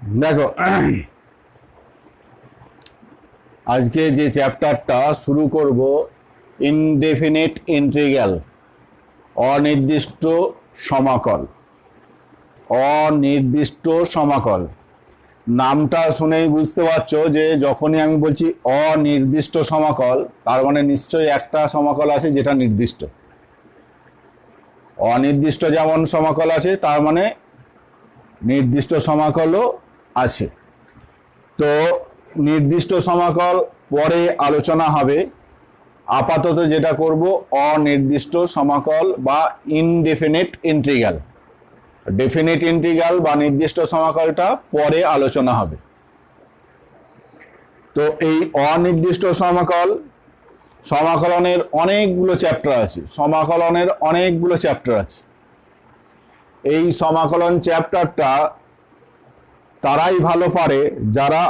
দেখো আজকে যে চ্যাপ্টারটা শুরু করব ইনডেফিনিট ইন্টিগ্রাল, অনির্দিষ্ট সমাকল। অনির্দিষ্ট সমাকল নামটা শুনেই বুঝতে পারছো যে যখনই আমি বলছি অনির্দিষ্ট সমাকল তার মানে নিশ্চয়ই একটা সমাকল আছে যেটা নির্দিষ্ট। অনির্দিষ্ট যেমন সমাকল আছে তার মানে নির্দিষ্ট সমাকলও আছে। তো নির্দিষ্ট সমাকল পরে আলোচনা হবে, আপাতত যেটা করব অনির্দিষ্ট সমাকল বা ইনডেফিনিট ইন্টিগ্রাল। ডেফিনিট ইন্টিগ্রাল বা নির্দিষ্ট সমাকলটা পরে আলোচনা হবে। তো এই অনির্দিষ্ট সমাকলনের অনেকগুলো চ্যাপ্টার আছে, এই সমাকলন চ্যাপ্টারটা তারাই ভালো পারে যারা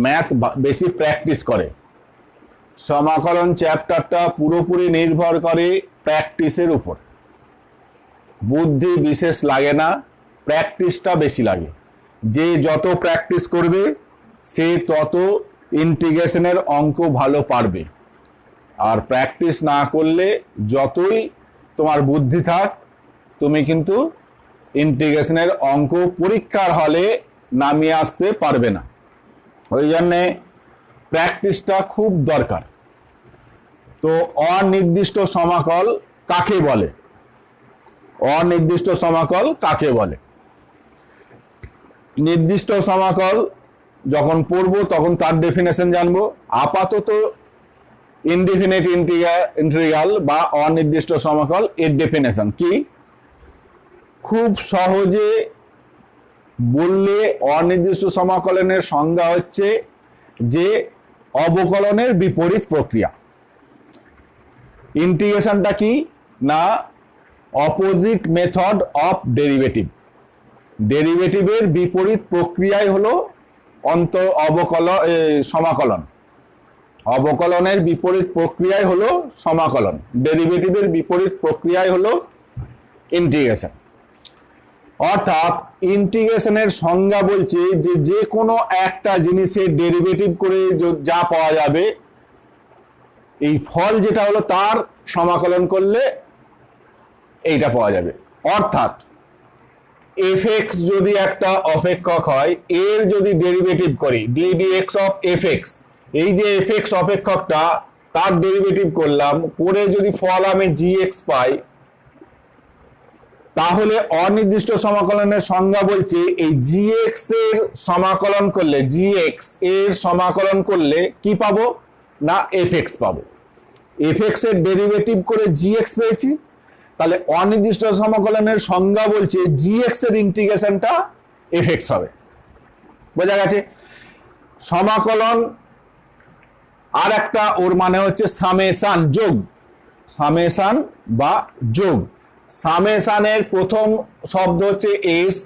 ম্যাথ বেশি প্র্যাকটিস করে। সমাকলন চ্যাপ্টারটা পুরোপুরি নির্ভর করে প্র্যাকটিসের উপর। বুদ্ধি বিশেষ লাগে না, প্র্যাকটিসটা বেশি লাগে। যে যত প্র্যাকটিস করবে সে তত ইন্টিগ্রেশনের অঙ্ক ভালো পারবে। আর প্র্যাকটিস না করলে যতই তোমার বুদ্ধি থাক তুমি কিন্তু ইন্টিগ্রেশনের অঙ্ক পরীক্ষার হলে নামিয়ে আসতে পারবে না। ওই জন্যে প্র্যাকটিসটা খুব দরকার। তো অনির্দিষ্ট সমাকল কাকে বলে? অনির্দিষ্ট সমাকল কাকে বলে? নির্দিষ্ট সমাকল যখন পড়বো তখন তার ডেফিনেশন জানবো। আপাতত ইনডেফিনিট ইন্টিগ্রাল বা অনির্দিষ্ট সমাকল এর ডেফিনেশন কি খুব সহজে বললে অনির্দিষ্ট সমাকলনের সংজ্ঞা হচ্ছে যে অবকলনের বিপরীত প্রক্রিয়া। ইন্টিগ্রেশনটা কি না অপোজিট মেথড অফ ডেরিভেটিভ। ডেরিভেটিভের বিপরীত প্রক্রিয়াই হলো সমাকলন। অবকলনের বিপরীত প্রক্রিয়াই হলো সমাকলন, ডেরিভেটিভের বিপরীত প্রক্রিয়াই হলো ইন্টিগ্রেশন। অর্থাৎ ইন্টিগ্রেশনের সংজ্ঞা বলছে যে যে কোনো একটা জিনিসের ডেরিভেটিভ করে যা পাওয়া যাবে এই ফল যেটা হলো তার সমাকলন করলে এইটা পাওয়া যাবে। অর্থাৎ fx যদি একটা অপেক্ষক হয়, এর যদি ডেরিভেটিভ করি ddx অফ fx, এই যে fx অপেক্ষকটা তার ডেরিভেটিভ করলাম করে যদি ফল আমি gx পাই, তাহলে অনির্দিষ্ট সমাকলনের সংজ্ঞা বলছে এই gx এর সমাকলন করলে, gx এর সমাকলন করলে কি পাবো না fx পাবো। fx এর ডেরিভেটিভ করে gx পেয়েছি, তাহলে অনির্দিষ্ট সমাকলনের সংজ্ঞা বলছে gx এর ইন্টিগ্রেশনটা fx হবে। বোঝা গেছে? সমাকলন আর একটা ওর মানে হচ্ছে সামেশন, যোগ। সামেশন বা যোগ। সামেশনের প্রথম শব্দ হচ্ছে এস।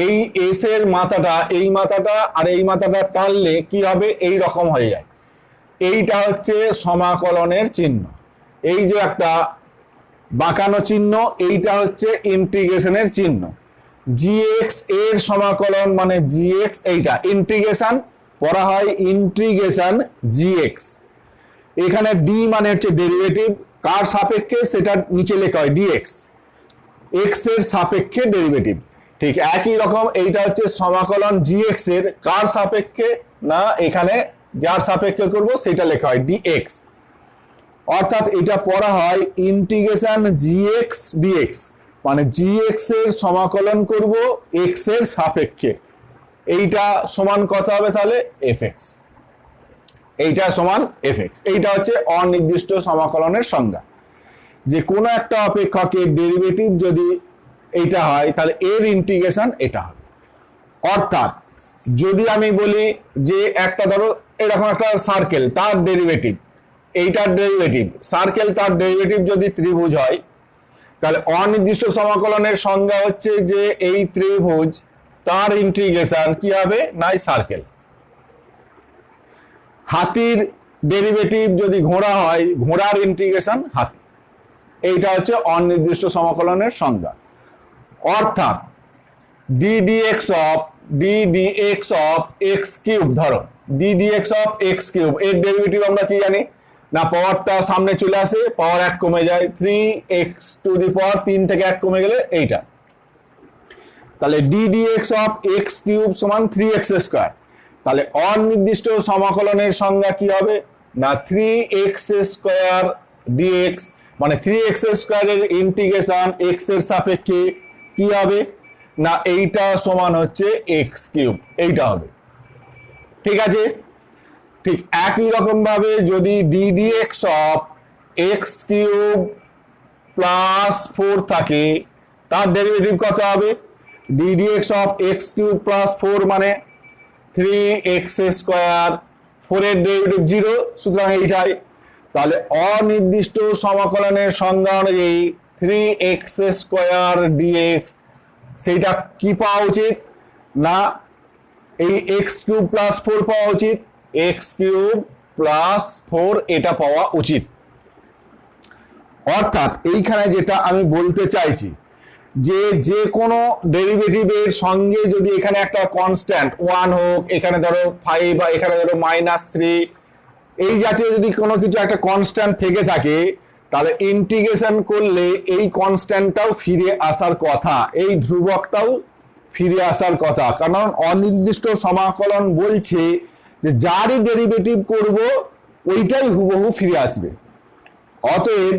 এই এস এর মাথাটা, এই মাথাটা আর এই মাথাটা টানলে কি হবে, এই রকম হয়ে যায়। এইটা হচ্ছে সমাকলনের চিহ্ন। এই যে একটা বাঁকানো চিহ্ন, এইটা হচ্ছে ইন্টিগ্রেশনের চিহ্ন। gx এর সমাকলন মানে gx, এইটা ইন্টিগ্রেশন পড়া হয় ইন্টিগ্রেশন gx। এখানে d মানে হচ্ছে ডেরিভেটিভ, কার সাপেক্ষে সেটা নিচে লেখা হয় dx, x এর সাপেক্ষে ডেরিভেটিভ। ঠিক একই রকম এইটা হচ্ছে সমাকলন gx এর কার সাপেক্ষে না এখানে যার সাপেক্ষে করব সেটা লেখা হয় dx। অর্থাৎ এটা পড়া হয় ইন্টিগ্রেশন gx dx, মানে gx এর সমাকলন করব x এর সাপেক্ষে। এইটা সমান কত হবে তাহলে fx, এইটা সমান fx। এইটা হচ্ছে অনির্দিষ্ট সমাকলনের সংজ্ঞা। যে কোনো একটা অপেক্ষকের ডেরিভেটিভ যদি এইটা হয় তাহলে এর ইন্টিগ্রেশন এটা হবে। অর্থাৎ যদি আমি বলি যে একটা ধরো এরকম একটা সার্কেল, তার ডেরিভেটিভ এইটার ডেরিভেটিভ, সার্কেল তার ডেরিভেটিভ যদি ত্রিভুজ হয়, তাহলে অনির্দিষ্ট সমাকলনের সংজ্ঞা হচ্ছে যে এই ত্রিভুজ তার ইন্টিগ্রেশন কি হবে না সার্কেল। হাতির ডেরিভেটিভ যদি ঘোড়া হয়, ঘোড়ার ইন্টিগ্রেশন হাতি। এইটা হচ্ছে অনির্দিষ্ট সমাকলনের সংজ্ঞা। অর্থাৎ ddx of D D X of X cube, ধরো D D X of X cube, এর ডেরিভেটিভ আমরা কি জানি না, পাওয়ারটা সামনে চলে আসে, পাওয়ার 1 কমে যায়, 3x⁴, 3 থেকে 1 কমে গেলে এইটা, তাহলে D D X of X cube সমান 3x²। তাহলে অনির্দিষ্ট সমাকলনের সংজ্ঞা কি হবে না 3x² dx, মানে 3x² এর ইন্টিগ্রেশন x এর সাপেক্ষে কি হবে না এইটা সমান হচ্ছে x³ এইটা হবে, ঠিক আছে। ঠিক একই রকম ভাবে যদি D D X of x³ + 4 থাকে, তার ডেরিভেটিভ কত হবে, D D X of x³ + 4 মানে 3x², 4 এর ডেরিভেটিভ 0, সুতরাং এইটাই। তাহলে অনির্দিষ্ট সমাকলনের সংজ্ঞা অনুযায়ী 3x² dx সেইটা কি পাওয়া উচিত না এই x³ + 4 পাওয়া উচিত, x³ + 4 এটা পাওয়া উচিত। অর্থাৎ এইখানে যেটা আমি বলতে চাইছি যে যে কোনো ডেরিভেটিভের সঙ্গে যদি এখানে একটা কনস্ট্যান্ট 1 হোক, এখানে ধরো 5 বা এখানে ধরো -3, এই জাতীয় যদি কোনো কিছু একটা কনস্ট্যান্ট থেকে থাকে, তাহলে ইন্টিগ্রেশন করলে এই কনস্ট্যান্টটাও ফিরে আসার কথা, এই ধ্রুবকটাও ফিরে আসার কথা, কারণ অনির্দিষ্ট সমাকলন বলছে যে যারই ডেরিভেটিভ করব ওইটাই হুবহু ফিরে আসবে। অতএব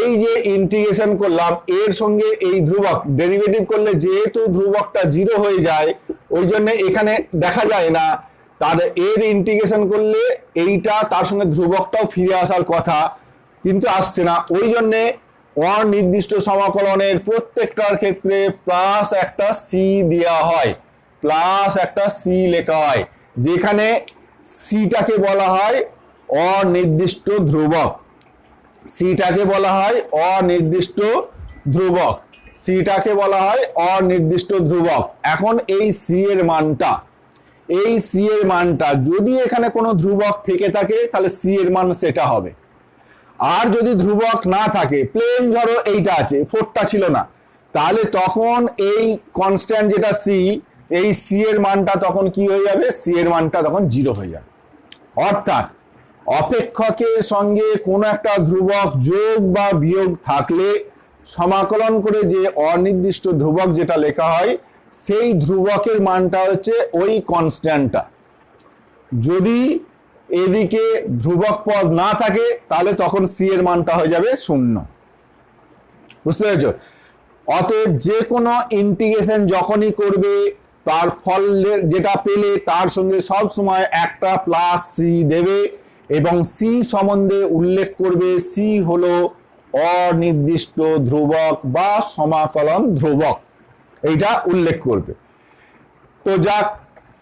এই যে ইন্টিগ্রেশন করলাম এর সঙ্গে এই ধ্রুবক ডেরিভেটিভ করলে যেহেতু ধ্রুবকটা 0 হয়ে যায়, ওই জন্য এখানে দেখা যায় না, তাহলে এর ইন্টিগ্রেশন করলে এইটা তার সঙ্গে ধ্রুবকটাও ফিরে আসার কথা, কিন্তু আসছে না। ওই জন্যে অনির্দিষ্ট সমাকলনের প্রত্যেকটার ক্ষেত্রে প্লাস একটা সি দেওয়া হয়, প্লাস একটা সি লেখা হয়, যেখানে সিটাকে বলা হয় অনির্দিষ্ট ধ্রুবক, সিটাকে বলা হয় অনির্দিষ্ট ধ্রুবক, সিটাকে বলা হয় অনির্দিষ্ট ধ্রুবক। এখন এই সি এর মানটা, এই সি এর মানটা যদি এখানে কোনো ধ্রুবক থেকে থাকে তাহলে সি এর মান সেটা হবে, আর যদি ধ্রুবক না থাকে, প্লেন ধরো এইটা আছে, 4টা ছিল না, তাহলে তখন এই কনস্ট্যান্ট যেটা সি, এই সি এর মানটা তখন কি হয়ে যাবে, সি এর মানটা তখন 0 হয়ে যাবে। অর্থাৎ অপেক্ষকের সঙ্গে কোনো একটা ধ্রুবক যোগ বা বিয়োগ থাকলে সমাকলন করে যে অনির্দিষ্ট ধ্রুবক যেটা লেখা হয়, সেই ধ্রুবকের মানটা হচ্ছে ওই কনস্ট্যান্টটা। যদি এদিকে ধ্রুবক পদ না থাকে তাহলে তখন সি এর মানটা হয়ে যাবে 0, বুঝতে পেরেছ। অতএব যে কোনো ইন্টিগ্রেশন যখনই করবে তার ফল যেটা পেলে তার সঙ্গে সব সময় একটা প্লাস সি দেবে এবং সি সম্বন্ধে উল্লেখ করবে সি হলো অনির্দিষ্ট ধ্রুবক বা সমাকলন ধ্রুবক, এইটা উল্লেখ করবে। তো যাক,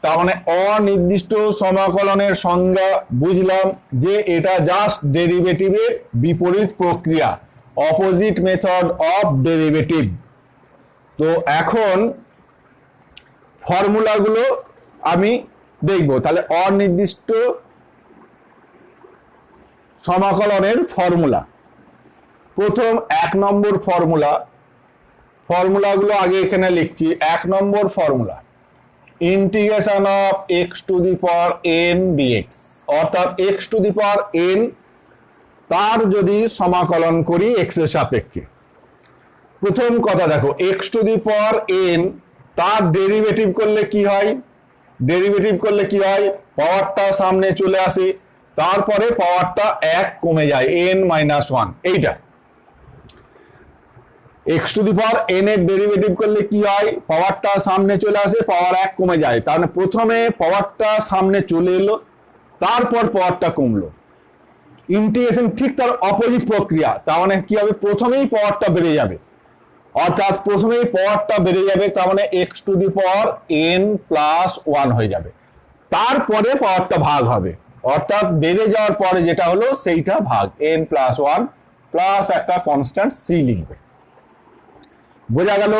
তার মানে অনির্দিষ্ট সমাকলনের সংজ্ঞা বুঝলাম যে এটা জাস্ট ডেরিভেটিভের বিপরীত প্রক্রিয়া, অপোজিট মেথড অফ ডেরিভেটিভ। তো এখন ফর্মুলাগুলো আমি দেখব। তাহলে অনির্দিষ্ট সমাকলনের ফর্মুলা, প্রথম 1 নম্বর ফর্মুলা, ফর্মুলাগুলো আগে এখানে লিখছি। 1 নম্বর formula integration of x⁴n dx, অর্থাৎ x⁴n তার যদি সমাকলন করি x এর সাপেক্ষে। প্রথম কথা দেখো, x⁴n তার ডেরিভেটিভ করলে কি হয়, ডেরিভেটিভ করলে কি হয়, পাওয়ারটা সামনে চলে আসে, তারপরে পাওয়ারটা 1 কমে যায়, n-1, এইটা x⁴n এর ডেরিভেটিভ করলে কি হয়, পাওয়ারটা সামনে চলে আসে, পাওয়ার 1 কমে যায়। তার মানে প্রথমে পাওয়ারটা সামনে চলে এলো, তারপর পাওয়ারটা কমলো। ইন্টিগ্রেশন ঠিক তার অপোজিট প্রক্রিয়া, তার মানে কি হবে, প্রথমেই পাওয়ারটা বেড়ে যাবে, অর্থাৎ প্রথমেই পাওয়ারটা বেড়ে যাবে, তার মানে x⁴n + 1 হয়ে যাবে, তারপরে পাওয়ারটা ভাগ হবে, অর্থাৎ বেড়ে যাওয়ার পরে যেটা হলো সেইটা ভাগ, n + 1 প্লাস একটা কনস্ট্যান্ট c লিখবে। বোঝা গেল।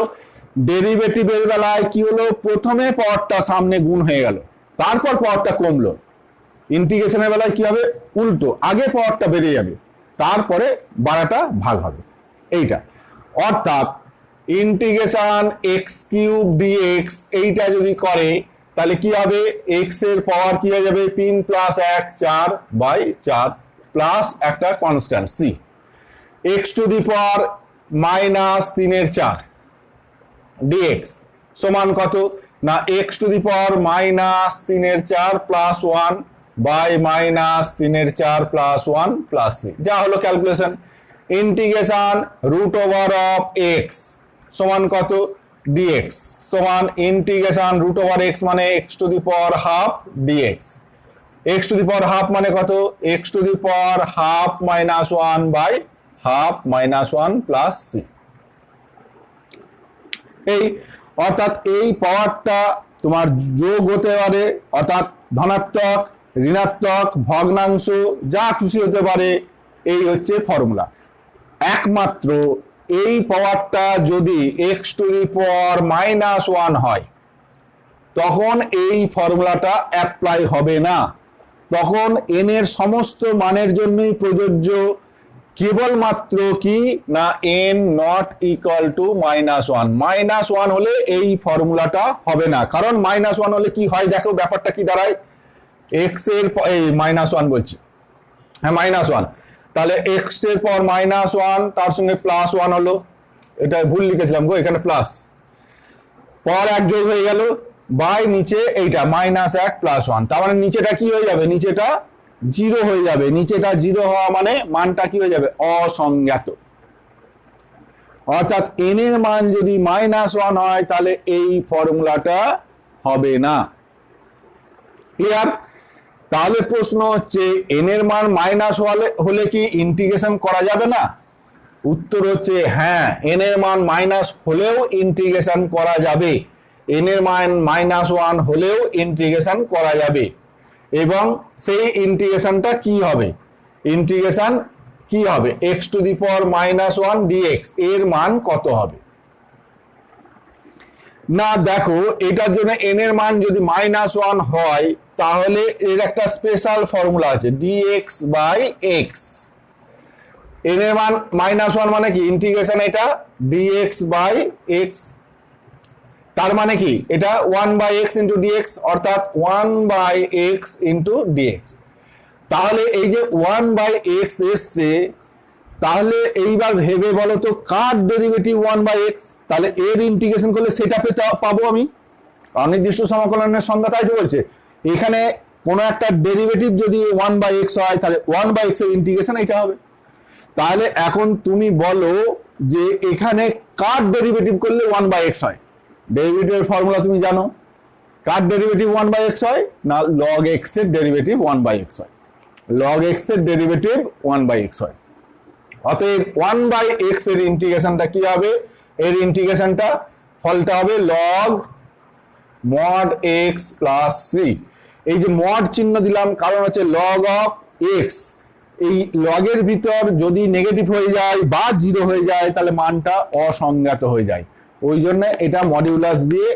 ডেরিভেটিভের বেলায় কি হলো, প্রথমে পাওয়ারটা সামনে গুণ হয়ে গেল, তারপর পাওয়ারটা কমলো। ইন্টিগ্রেশনের বেলায় কি হবে, উল্টো, আগে পাওয়ারটা বেড়ে যাবে, তারপরে বাড়াটা ভাগ হবে, এইটা। অর্থাৎ ইন্টিগ্রেশন x³ dx এইটা যদি করে তাহলে কি হবে, এক্স এর পাওয়ার কি হয়ে যাবে 3 + 1 4/4 প্লাস একটা constant c, x to the power -3/4 dx সমান কত না x to the power -3/4 plus 1 by -3/4 plus 1 plus 3, যা হলো calculation. Integration root over of x সমান কত ডিএক্স সমান ইন্টিগ্রেশন রুট ওভার এক্স মানে x to the power half dx, x to the power half মানে কত x to the power half -1 by half -1 plus c. এই অর্থাৎ এই পাওয়ারটা তোমার যোগ হতে পারে, অর্থাৎ ধনাত্মক ঋণাত্মক ভগ্নাংশ যা খুশি হতে পারে। এই হচ্ছে ফর্মুলা। একমাত্র এই পাওয়ারটা যদি এক্স টু দি পাওয়ার -1 হয় তখন এই ফর্মুলাটা অ্যাপ্লাই হবে না, তখন এন এর সমস্ত মানের জন্যই প্রযোজ্য। কেবলমাত্র কি না এন নট ইকুয়াল টু -1, -1 হলে এই ফর্মুলাটা হবে না। কারণ -1 হলে কি হয় দেখো, ব্যাপারটা কি দাঁড়ায়, এক্স এর এই -1 বলছি, হ্যাঁ -1, তাহলে এক্স এর পর -1 তার সঙ্গে +1 হলো, এটা ভুল লিখেছিলাম গো, এখানে প্লাস পর এক যোগ হয়ে গেল বাই নিচে এইটা -1 প্লাস 1, তার মানে নিচেটা কি হয়ে যাবে, নিচেটা 0 হয়ে যাবে। নিচেটা 0 হওয়া মানে মানটা কি হয়ে যাবে, অসংজ্ঞাত। অর্থাৎ এন এর মান যদি -1 হয় তাহলে এই ফর্মুলাটা হবে না। ক্লিয়ার? তাহলে প্রশ্ন হচ্ছে এন এর মান হলে কি ইন্টিগ্রেশন করা যাবে না? উত্তর হচ্ছে হ্যাঁ, এন এর মান মাইনাস হলেও ইন্টিগ্রেশন করা যাবে, এন এর মান -1 হলেও ইন্টিগ্রেশন করা যাবে। এবং সেই ইন্টিগ্রেশনটা কি হবে, ইন্টিগ্রেশন কি হবে x to the power -1 dx এর মান কত হবে না। দেখো এটার জন্য এন এর মান যদি -1 হয় তাহলে এর একটা স্পেশাল ফর্মুলা আছে, ডিএক্স বাই এক্স। এন এর মান -1 মানে কি ইন্টিগ্রেশন এটা ডিএক্স বাই এক্স, তার মানে কি এটা 1/x ইন্টু ডিএক্স, অর্থাৎ 1/x ইন্টু ডিএক্স। তাহলে এই যে 1/x এসছে, তাহলে এইবার ভেবে বলো তো কার ডেরিভেটিভ 1/x, তাহলে এর ইন্টিগ্রেশন করলে সেটা পাবো আমি। অনির্দিষ্ট সমাকলনের সংজ্ঞা তাই তো বলছে, এখানে কোনো একটা ডেরিভেটিভ যদি 1/x হয় তাহলে 1/x এর ইন্টিগ্রেশন এটা হবে। তাহলে এখন তুমি বলো যে এখানে কার ডেরিভেটিভ করলে 1/x হয়, ডেরিভেটিভের ফর্মুলা তুমি জানো, কার ডেরিভেটিভ 1/x হয় না log x এর ডেরিভেটিভ 1/x হয়, log x এর ডেরিভেটিভ 1/x হয়। অতএব 1/x এর ইন্টিগ্রেশনটা কি হবে, এর ইন্টিগ্রেশনটা ফলটা হবে log mod x plus c। এই যে মড চিহ্ন দিলাম কারণ হচ্ছে log of x, এই লগের ভিতর যদি নেগেটিভ হয়ে যায় বা 0 হয়ে যায় তাহলে মানটা অসংজ্ঞাত হয়ে যায়, ওই জন্য এটা মডিউলাস দিয়ে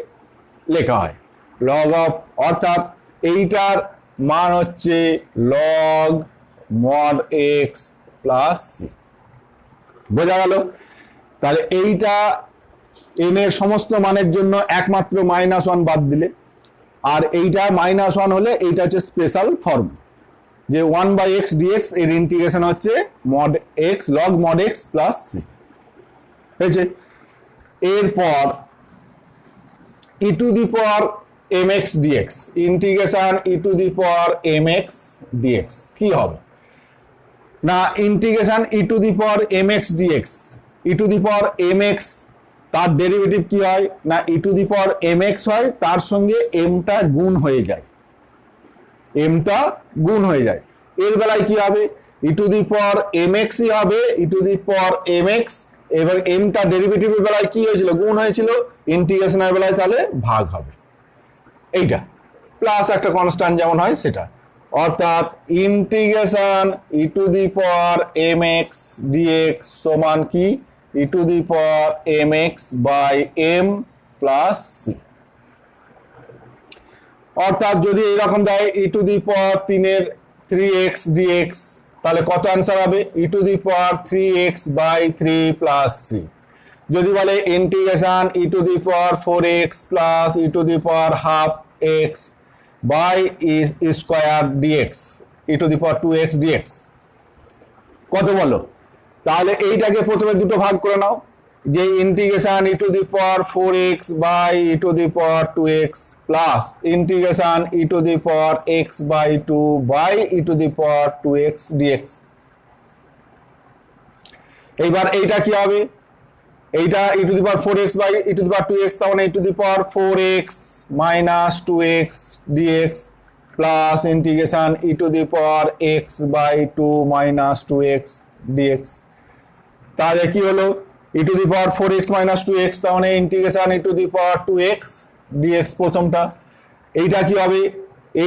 লেখা হয় log of, অর্থাৎ এইটার মান হচ্ছে log mod x plus c। বোঝা গেল? তাহলে এইটা এন এর সমস্ত মানের জন্য একমাত্র -1 বাদ দিলে, আর এইটা -1 হলে এইটা হচ্ছে স্পেশাল ফর্ম যে 1/x dx এর ইন্টিগ্রেশন হচ্ছে mod x log mod x plus c হয়েছে। এরপর e to the power mx dx, integration e to the power mx dx কি হবে না, integration e to the power mx dx, e to the power mx তার derivative কি হয় না e to the power mx হয়, তার সঙ্গে mটা গুণ হয়ে যায়, mটা গুণ হয়ে যায়। এর বেলায় কি হবে e to the power mx ই হবে e to the power mx, এবার mটা ডেরিভেটিভের বেলায় কি হয়েছিল গুণ হয়েছিল, ইন্টিগ্রেশনের বেলায় তাহলে ভাগ হবে, এইটা প্লাস একটা কনস্ট্যান্ট যেমন হয় সেটা। অর্থাৎ integration e to the power mx dx সমান কি e to the power mx by m plus c। অর্থাৎ যদি এইরকম দেয় e to the power 3x dx তাহলে কত অ্যান্সার হবে e to the power 3x by 3 plus c। যদি বলে integration e to the power 4x plus e to the power half x by square dx e to the power 2x dx কত বলো? তাহলে এইটাকে প্রথমে দুটো ভাগ করে নাও, যে integration E to the power 4x by E to the power 2x plus integration E to the power x by 2 by E to the power 2x DX. এইবার এইটা কি হবে? এইটা E to the power 4x by E to the power 2x, তার মানে E to the power 4x minus 2x DX plus integration E to the power x by 2 minus 2x dx. তাহলে কি হলো? ই to the power 4x minus 2x, তার মানে integration E to the power 2x dx প্রথমটা। এইটা কি হবে?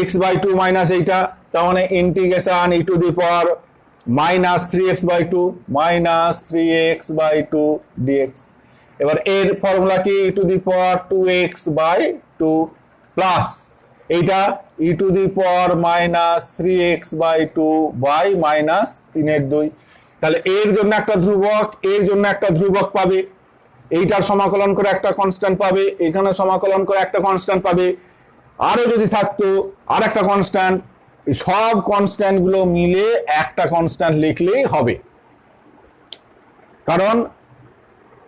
x by 2 minus এইটা, তার মানে integration E to the power minus 3x by 2 minus 3x by 2 DX. এবার এর ফর্মুলা কি? E to the power 2x by 2 plus এইটা E to the power minus 3x by 2 by minus 3/2। তাহলে এর জন্য একটা ধ্রুবক, এর জন্য একটা ধ্রুবক পাবে, এইটার সমাকলন করে একটা কনস্ট্যান্ট পাবে, এখানে সমাকলন করে একটা কনস্ট্যান্ট পাবে, আরো যদি থাকতো আর একটা কনস্ট্যান্ট। সব কনস্ট্যান্ট গুলো মিলে একটা কনস্ট্যান্ট লিখলেই হবে, কারণ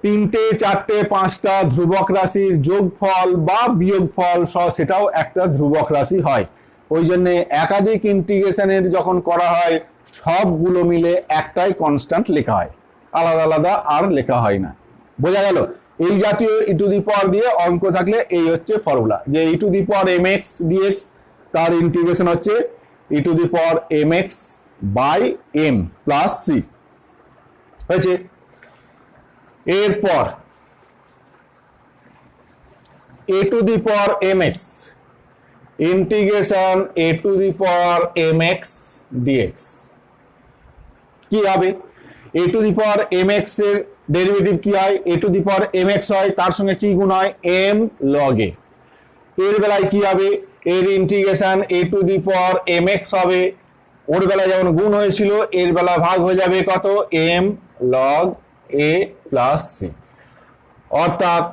3টে 4টে 5টা ধ্রুবক রাশির যোগফল বা বিয়োগফল সেটাও একটা ধ্রুবক রাশি হয়। ওই জন্য একাধিক ইন্টিগ্রেশনের যখন করা হয় সবগুলো মিলে একটাই কনস্ট্যান্ট লেখা হয়, আলাদা আলাদা আর লেখা হয় না। বোঝা গেল? এই জাতীয় ই টু দি পাওয়ার দিয়ে অঙ্ক থাকলে এই হচ্ছে ফর্মুলা, যে E to the power mx dx তার ইন্টিগ্রেশন হচ্ছে E to the power mx by m plus c হয়েছে। এরপর a to the power mx integration a to the power mx dx কি হবে? a to the power mx এর derivative কি হয়? a to the power mx হয়, তার সঙ্গে কি গুণ হয়? m log a। এর বেলায় কি হবে? এর integration a to the power mx হবে, ওর বেলায় যেমন গুণ হয়েছিল এর বেলা ভাগ হয়ে যাবে কত? m log a plus c। অর্থাৎ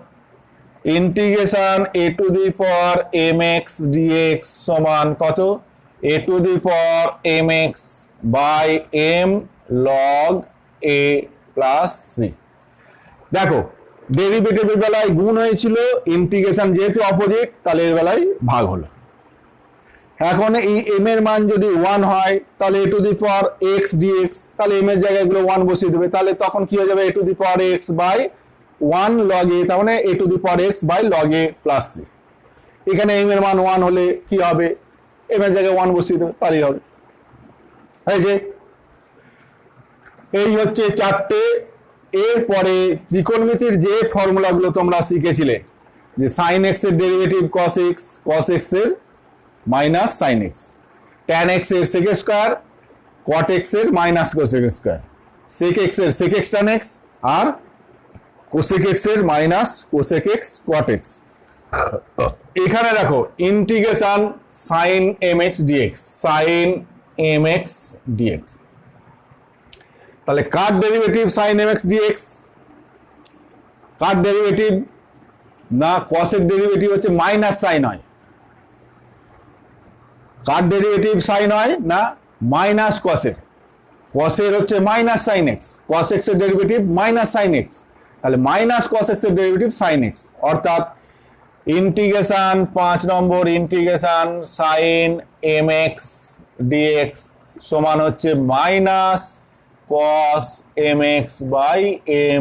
integration a to the power mx dx সমান কত? a to the power mx by m log a plus c। দেখো ডেরিভেটিভের বেলায় গুণ হয়েছিল, ইন্টিগ্রেশন যেহেতু অপোজিট তাহলে এর বেলায় ভাগ হলো। এখন এই m এর মান যদি 1 হয় তাহলে a to the power x dx, তাহলে m এর জায়গায় গুলো 1 বসিয়ে দেবে, তাহলে তখন কি হয়ে যাবে? a to the power x by 1 log a, তার মানে a to the power x by log a plus c। এখানে m এর মান 1 হলে কি হবে? m এর জায়গায় 1 বসিয়ে দেবে, তাহলেই হবে। এই হচ্ছে 4টে। এরপরে ত্রিকোণমিতির যে ফর্মুলাগুলো তোমরা শিখেছিলে, যে sin x এর derivative cos x, cos x এর minus sin x, tan x এর sec স্কয়ার, cot x এর minus cosec square, sec x এর sec x tan x আর cosec x এর minus cosec x cot x। এখানে দেখো integration sin mx dx, sin mx dx, তাহলে কার derivative sin mx dx? কার derivative না cos এর derivative হচ্ছে minus sin হয়, কার derivative sin হয় না মাইনাস cos এর। cos এর হচ্ছে minus sin x, cos x এর ডেরিভেটিভ মাইনাস sin x, তাহলে মাইনাস cos x এর ডেরিভেটিভ sin x। অর্থাৎ integration 5 number integration sin mx dx সমান হচ্ছে minus cos mx by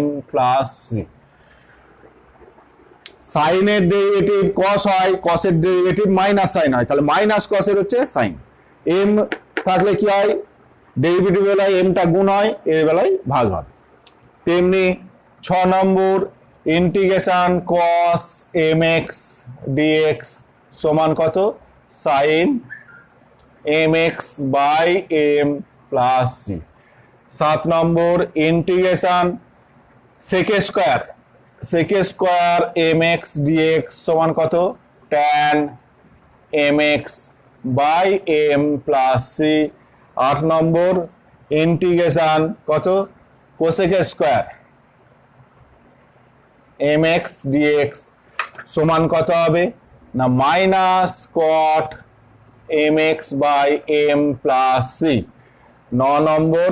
m plus c। sin এর ডেরিভেটিভ cos হয়, cos এর derivative minus sin হয়, তাহলে মাইনাস cos এর হচ্ছে sin। m থাকলে কি হয়? ডেরিভেটিভ বেলায় m টা গুণ হয়, এর বেলায় ভাগ হয়। তেমনি 6 number integration cos mx dx সমান কত? sin mx by m plus c। 7 number integration sec square, sec square mx dx সমান কত? tan mx by m plus c। 8 number integration কত? cosec স্কয়ার mx dx সমান কত হবে? না minus cot M x by M plus c. 9 number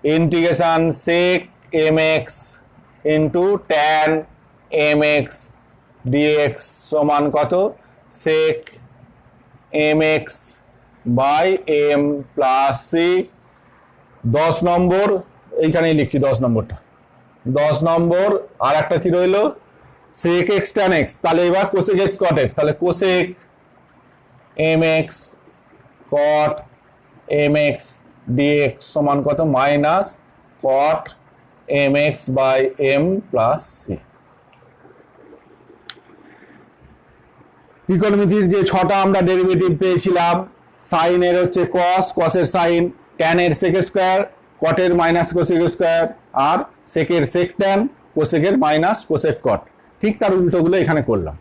integration sec m x into tan m x dx সমান কত sec m x by M plus c. 10 number এইখানেই লিখছি 10 নম্বরটা। 10 নম্বর আর একটা কি রইল সেক এক্স ট্যান এক্স, তাহলে এবার কোসেক এক্স কট এক্স, তাহলে cosec M X cot M x dx সমান কত minus cot M x by M plus C. ত্রিকোণমিতির যে 6টা আমরা ডেরিভেটিভ পেয়েছিলাম, সাইনের হচ্ছে কস, কসের সাইন, ট্যানের সেক স্কোয়ার, কটের মাইনাস কোসেক স্কোয়ার, আর সেকের সেক ট্যান, কোসেকের মাইনাস কোসেক কট। ঠিক তার উল্টোগুলো এখানে করলাম।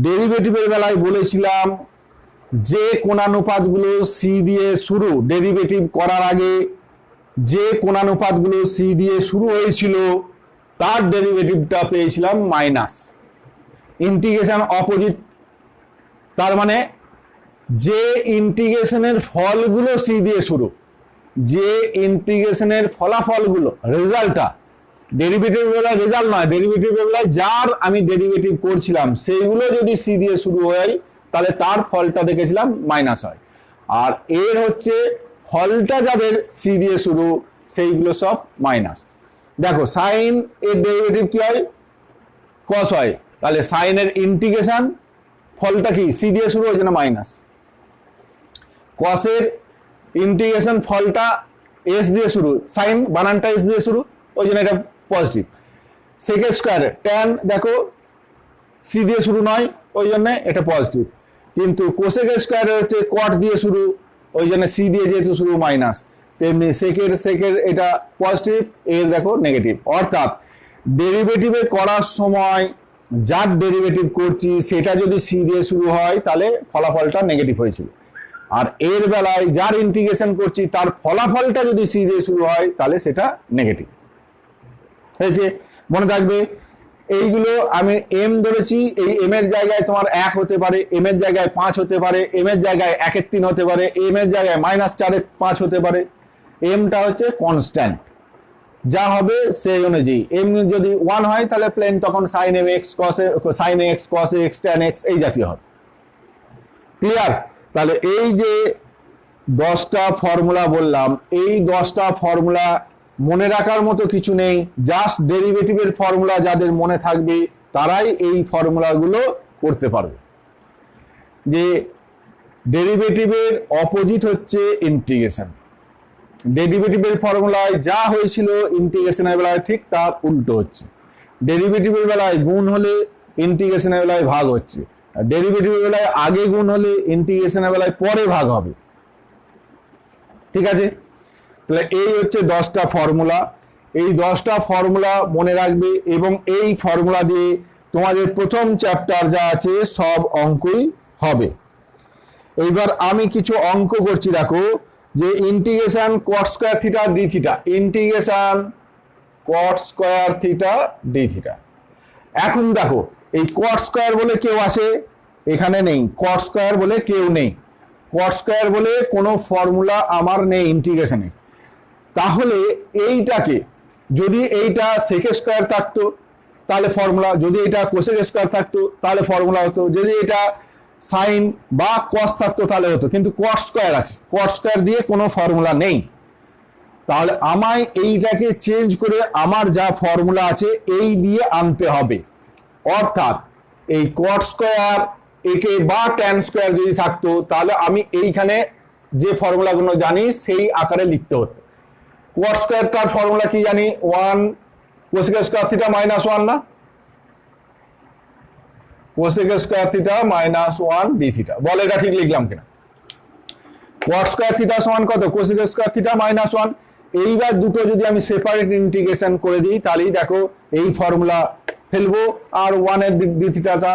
ডেরিভেটিভের বেলায় বলেছিলাম যে কোণানুপাতগুলো সি দিয়ে শুরু, ডেরিভেটিভ করার আগে যে কোণানুপাতগুলো সি দিয়ে শুরু হয়েছিল তার ডেরিভেটিভটা পেয়েছিলাম মাইনাস। ইন্টিগ্রেশন অপোজিট, তার মানে যে ইন্টিগ্রেশনের ফলগুলো সি দিয়ে শুরু, যে ইন্টিগ্রেশনের ফলাফলগুলো রেজাল্টটা, ডেরিভেটিভ বেলায় রেজাল্ট নয়, ডেরিভেটিভ বেলায় যার আমি ডেরিভেটিভ করছিলাম সেইগুলো যদি সি দিয়ে শুরু হয় তাহলে তার ফলটা দেখেছিলাম মাইনাস হয়। আর এর হচ্ছে ফলটা যাদের সি দিয়ে শুরু সেইগুলো সব মাইনাস। দেখো সাইন এর ডেরিভেটিভ কি হয় কস হয়, তাহলে সাইনের ইন্টিগ্রেশন ফলটা কি সি দিয়ে শুরু, ওই জন্য মাইনাস। কসের ইন্টিগ্রেশন ফলটা এস দিয়ে শুরু, সাইন বানানটা এস দিয়ে শুরু, ওই জন্য এটা পজিটিভ। সেক স্কোয়ার ট্যান দেখো সি দিয়ে শুরু নয়, ওই জন্য এটা পজিটিভ। কিন্তু কোসেক স্কোয়ারের হচ্ছে কট দিয়ে শুরু, ওই জন্য সি দিয়ে যেহেতু শুরু মাইনাস, তেমনি সেকের এটা পজিটিভ, এর দেখো নেগেটিভ। অর্থাৎ ডেরিভেটিভে করার সময় যার ডেরিভেটিভ করছি সেটা যদি সি দিয়ে শুরু হয় তাহলে ফলাফলটা নেগেটিভ হয়েছিল, আর এর বেলায় যার ইন্টিগ্রেশন করছি তার ফলাফলটা যদি সি দিয়ে শুরু হয় তাহলে সেটা নেগেটিভ হয়েছে। মনে থাকবে এইগুলো আমি এম ধরেছি, এই এম এর জায়গায় তোমার 1 হতে পারে, এম এর জায়গায় 5 হতে পারে, এম এর জায়গায় 1/3 হতে পারে, এম এর জায়গায় -4/5 হতে পারে। এমটা হচ্ছে কনস্ট্যান্ট, যা হবে সেই অনুযায়ী। এম যদি 1 হয় তাহলে প্লেন তখন sign M x cos x tan x এই জাতীয় হবে। ক্লিয়ার? তাহলে এই যে 10টা ফর্মুলা বললাম, এই 10টা ফর্মুলা মনে রাখার মতো কিছু নেই, জাস্ট ডেরিভেটিভের ফর্মুলা যাদের মনে থাকবে তারাই এই ফর্মুলাগুলো করতে পারবে। যে ডেরিভেটিভের অপোজিট হচ্ছে ইন্টিগ্রেশন, ডেরিভেটিভের ফর্মুলায় যা হয়েছিল ইন্টিগ্রেশনের বেলায় ঠিক তার উল্টো হচ্ছে। ডেরিভেটিভের বেলায় গুণ হলে ইন্টিগ্রেশনের বেলায় ভাগ হচ্ছে, আর ডেরিভেটিভের বেলায় আগে গুণ হলে ইন্টিগ্রেশনের বেলায় পরে ভাগ হবে। ঠিক আছে? তাহলে এই হচ্ছে 10টা ফর্মুলা, এই 10টা ফর্মুলা মনে রাখবে, এবং এই ফর্মুলা দিয়ে তোমাদের প্রথম চ্যাপ্টার যা আছে সব অঙ্কই হবে। এইবার আমি কিছু অঙ্ক করছি, দেখো যে ইন্টিগ্রেশন কট square theta D theta, integration কট স্কয়ার থিটা ডি থিটা। এখন দেখো এই কট স্কয়ার বলে কেউ আসে এখানে নেই, কট স্কয়ার বলে কেউ নেই, কট স্কয়ার বলে কোনো ফর্মুলা আমার নেই ইন্টিগ্রেশনে। তাহলে এইটাকে যদি এইটা সেক স্কয়ার থাকতো তাহলে ফর্মুলা, যদি এটা কোসেক স্কয়ার থাকতো তাহলে ফর্মুলা হতো, যদি এটা সাইন বা কস থাকতো তাহলে হতো, কিন্তু কট স্কয়ার আছে, কট স্কয়ার দিয়ে কোনো ফর্মুলা নেই। তাহলে আমায় এইটাকে চেঞ্জ করে আমার যা ফর্মুলা আছে এই দিয়ে আনতে হবে। অর্থাৎ এই কট স্কয়ার একে বা ট্যান স্কয়ার যদি থাকতো তাহলে আমি এইখানে যে ফর্মুলাগুলো জানি সেই আকারে লিখতে হতো। কট স্কয়ারটার ফর্মুলা কি জানি, 1 কোসেক স্কয়ার থিটা -1 না, cosec square theta -1 D theta. বল এটা ঠিক লিখলাম কিনা? কট স্কয়ার থিটা সমান কত? Cosec square theta -1। এইবার দুটো যদি আমি সেপারেট ইন্টিগ্রেশন করে দিই তাহলেই দেখো এই ফর্মুলা ফেলবো আর 1 এর ডি থিটাটা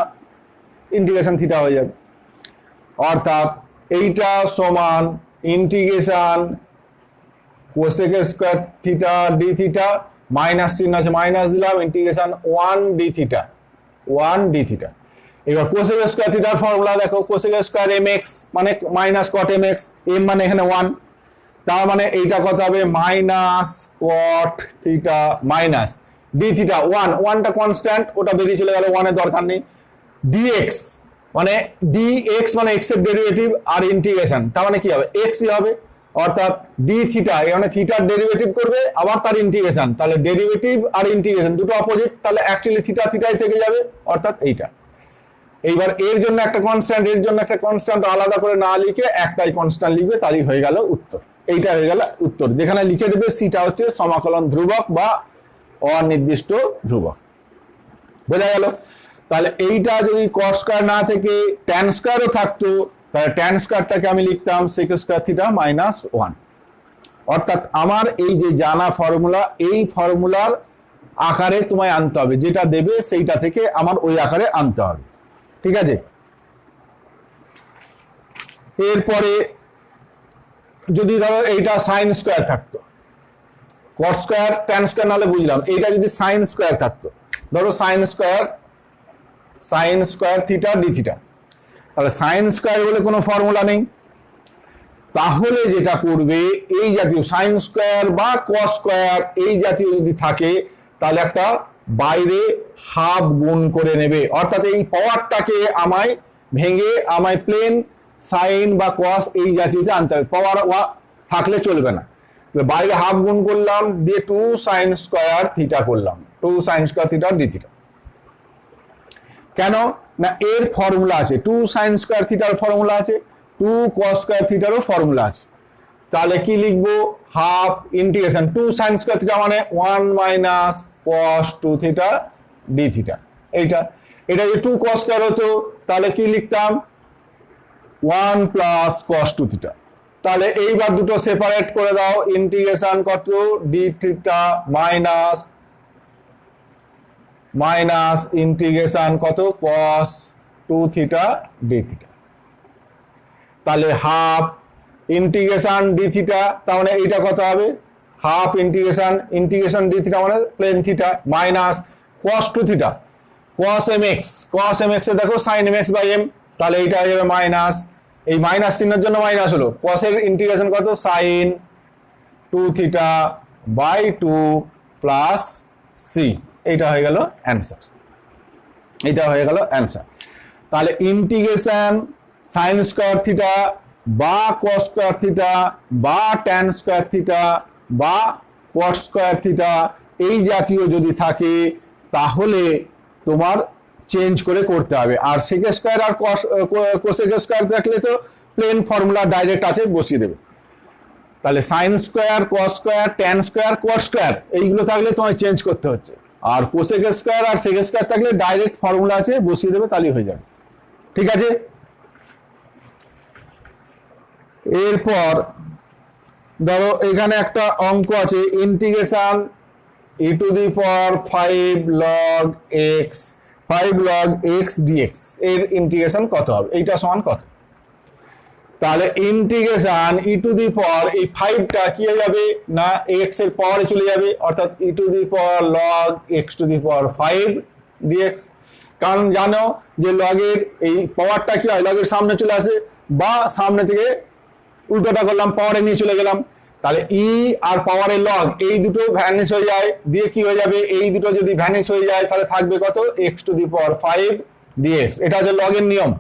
ইন্টিগ্রেশন থিটা হয়ে যাবে। অর্থাৎ এইটা সমান integration cosec square theta D theta, minus চিহ্ন আছে মাইনাস দিলাম, integration 1 D theta 1 D theta. এবার কোসেক স্কয়ার থিটার ফর্মুলা দেখো, কোসেক স্কয়ার এম এক্স মানে minus cot M X, M মানে এখানে 1, তার মানে এইটা কত হবে minus cot theta minus D theta 1, 1টা কনস্ট্যান্ট, ওটা বেরিয়ে চলে গেল, 1 এর দরকার নেই। ডিএক্স মানে ডিএক্স মানে এক্স এর ডেরিভেটিভ আর ইন্টিগ্রেশন, তার মানে কি হবে এক্সই হবে, অর্থাৎ ডি থিটা এখানে থিটার ডেরিভেটিভ করবে আবার তার ইন্টিগ্রেশন, তাহলে ডেরিভেটিভ আর ইন্টিগ্রেশন দুটো অপোজিট, তাহলে অ্যাকচুয়ালি থিটা থিটাই থেকে যাবে, অর্থাৎ এইটা। এইবার এর জন্য একটা কনস্ট্যান্ট, এর জন্য একটা কনস্ট্যান্ট আলাদা করে না লিখে একটাই কনস্ট্যান্ট লিখবে, তারই হয়ে গেল উত্তর। এইটা হয়ে গেল উত্তর, যেখানে লিখে দেবে সিটা হচ্ছে সমাকলন ধ্রুবক বা অনির্দিষ্ট ধ্রুবক। বোঝা গেল? তাহলে এইটা যদি কস স্কয়ার না থেকে ট্যান স্কয়ারও থাকতো, তাহলে ট্যান স্কয়ারটাকে আমি লিখতাম সেক স্কয়ার থিটা মাইনাস 1। অর্থাৎ আমার এই যে জানা ফর্মুলা, এই ফর্মুলার আকারে তোমায় আনতে হবে, যেটা দেবে সেইটা থেকে আমার ওই আকারে আনতে হবে, ঠিক আছে? এরপরে যদি ধরো এইটা সাইন স্কয়ার থাকতো, কট স্কয়ার ট্যান স্কয়ার নাহলে বুঝলাম, এইটা যদি সাইন স্কয়ার থাকতো, ধরো sign square theta D theta, তাহলে সাইন স্কয়ার বলে কোনো ফর্মুলা নেই, তাহলে যেটা করবে এই জাতীয় সাইন স্কয়ার বা কস স্কয়ার এই জাতীয় যদি থাকে, তাহলে একটা বাইরে হাফ গুণ করে নেবে, অর্থাৎ এই পাওয়ারটাকে আমায় ভেঙে আমায় প্লেন সাইন বা কস এই জাতীয়তে আনতে হবে, পাওয়ার থাকলে চলবে না। বাইরে হাফ গুণ করলাম, দিয়ে 2 সাইন স্কয়ার থিটা করলাম, 2 sine square theta D theta. কেন না এর ফর্মুলা আছে, 2 সাইন স্কয়ার থিটার ফর্মুলা আছে, 2 কস স্কয়ার থিটারও ফর্মুলা আছে, তাহলে কি লিখবো half integration 2 sine square theta মানে 1 minus cos 2 theta D theta. এইটা এটা যে 2 কস স্কয়ার হতো, তাহলে কি লিখতাম 1 প্লাস কস 2 থিটা। তাহলে এইবার দুটো সেপারেট করে দাও, ইন্টিগ্রেশন কত ডি থিটা মাইনাস ইন্টিগ্রেশন কত কস 2 থিটা ডি থিটা। তাহলে হাফ ইন্টিগ্রেশন ডি থিটা, তার মানে এইটা কত হবে হাফ ইন্টিগ্রেশন ডি থিটা মানে plain theta minus cos 2 theta cos M X এ দেখো sine M x by M, তাহলে এইটা হয়ে যাবে মাইনাস, এই মাইনাস চিহ্নের জন্য মাইনাস হলো, কসের ইন্টিগ্রেশন কত sine 2 theta by 2 plus c, এইটা হয়ে গেল অ্যান্সার, এটা হয়ে গেল অ্যান্সার। তাহলে ইন্টিগ্রেশন সাইন স্কয়ার থিটা বা কস স্কয়ার থিটা বা ট্যান স্কয়ার থিটা বা কস স্কয়ার থিটা এই জাতীয় যদি থাকে, তাহলে তোমার চেঞ্জ করে করতে হবে, আর সেক স্কয়ার আর কোসেক স্কয়ার থাকলে তো প্লেন ফর্মুলা ডাইরেক্ট আছে, বসিয়ে দেবে। তাহলে সাইন স্কয়ার কস স্কয়ার ট্যান স্কয়ার কট স্কয়ার এইগুলো থাকলে তোমায় চেঞ্জ করতে হচ্ছে, আর কোসেক স্কয়ার আর সেক স্কয়ার থাকলে ডাইরেক্ট ফর্মুলা আছে, বসিয়ে দেবে, তাহলেই হয়ে যাবে, ঠিক আছে? এরপর ধরো এখানে একটা অঙ্ক আছে, integration E to the power 5 log x dx এর ইন্টিগ্রেশন কত হবে, এইটা সমান কত? তাহলে integration E to the power এই 5টা কি হয়ে যাবে না x এর পাওয়ারে চলে যাবে, অর্থাৎ E to the power log x to the power 5 dx। কারণ জানো যে লগের এই পাওয়ারটা কি হয়, লগের সামনে চলে আসে বা সামনে থেকে উল্টোটা করলাম, পাওয়ারে নিয়ে চলে গেলাম, তাহলে ই আর পাওয়ারের লগ এই দুটো ভ্যানিশ হয়ে যায়, দিয়ে কি হয়ে যাবে এই দুটো যদি ভ্যানিশ হয়ে যায়, তাহলে থাকবে কত x to the power 5 dx। এটা হচ্ছে লগের নিয়ম,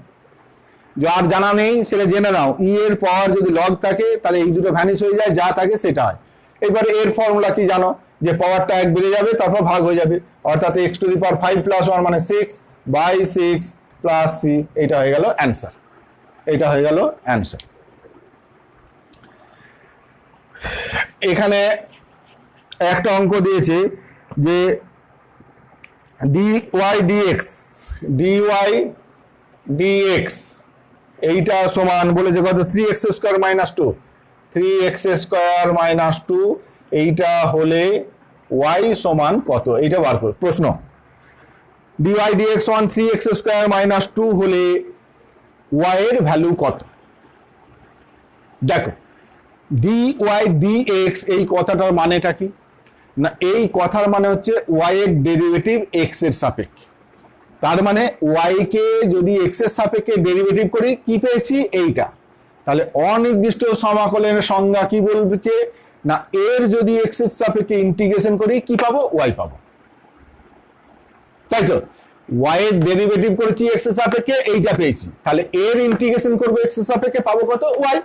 যার জানা নেই সেটা জেনে নাও, ই এর পাওয়ার যদি লগ থাকে তাহলে এই দুটো ভ্যানিশ হয়ে যায়, যা থাকে সেটা হয়। এবারে এর ফর্মুলা কি জানো, যে পাওয়ারটা 1 বেড়ে যাবে তারপর ভাগ হয়ে যাবে, অর্থাৎ x to the power 5 plus 1 মানে 6 বাই 6 প্লাস c, এটা হয়ে গেল অ্যান্সার, এটা হয়ে গেল অ্যান্সার। এখানে একটা অঙ্ক দিয়েছে যে dy dx এইটা সমান বলেছে কত 3x square minus 2, 3x square minus 2 এইটা হলে y সমান কত, এইটা বার করো। প্রশ্ন dy dx সমান 3x স্কয়ার মাইনাস 2 হলে y এর ভ্যালু কত? দেখো dy dx এই কথাটার মানেটা কি না, এই কথার মানে হচ্ছে y এর ডেরিভেটিভ x এর সাপেক্ষে, তার মানে ওয়াই কে যদি এক্স এর সাপেক্ষে ডেরিভেটিভ করি কি পেয়েছি এইটা, তাহলে অনির্দিষ্ট সমাকলনের সংজ্ঞা কি বলছে না এর যদি এক্স এর সাপেক্ষে ইন্টিগ্রেশন করি কি পাবো, ওয়াই পাবো, তাই তো। ওয়াই এর ডেরিভেটিভ করেছি এক্স এর সাপেক্ষে এইটা পেয়েছি, তাহলে এর ইন্টিগ্রেশন করবো এক্স এর সাপেক্ষে পাবো কত, ওয়াই।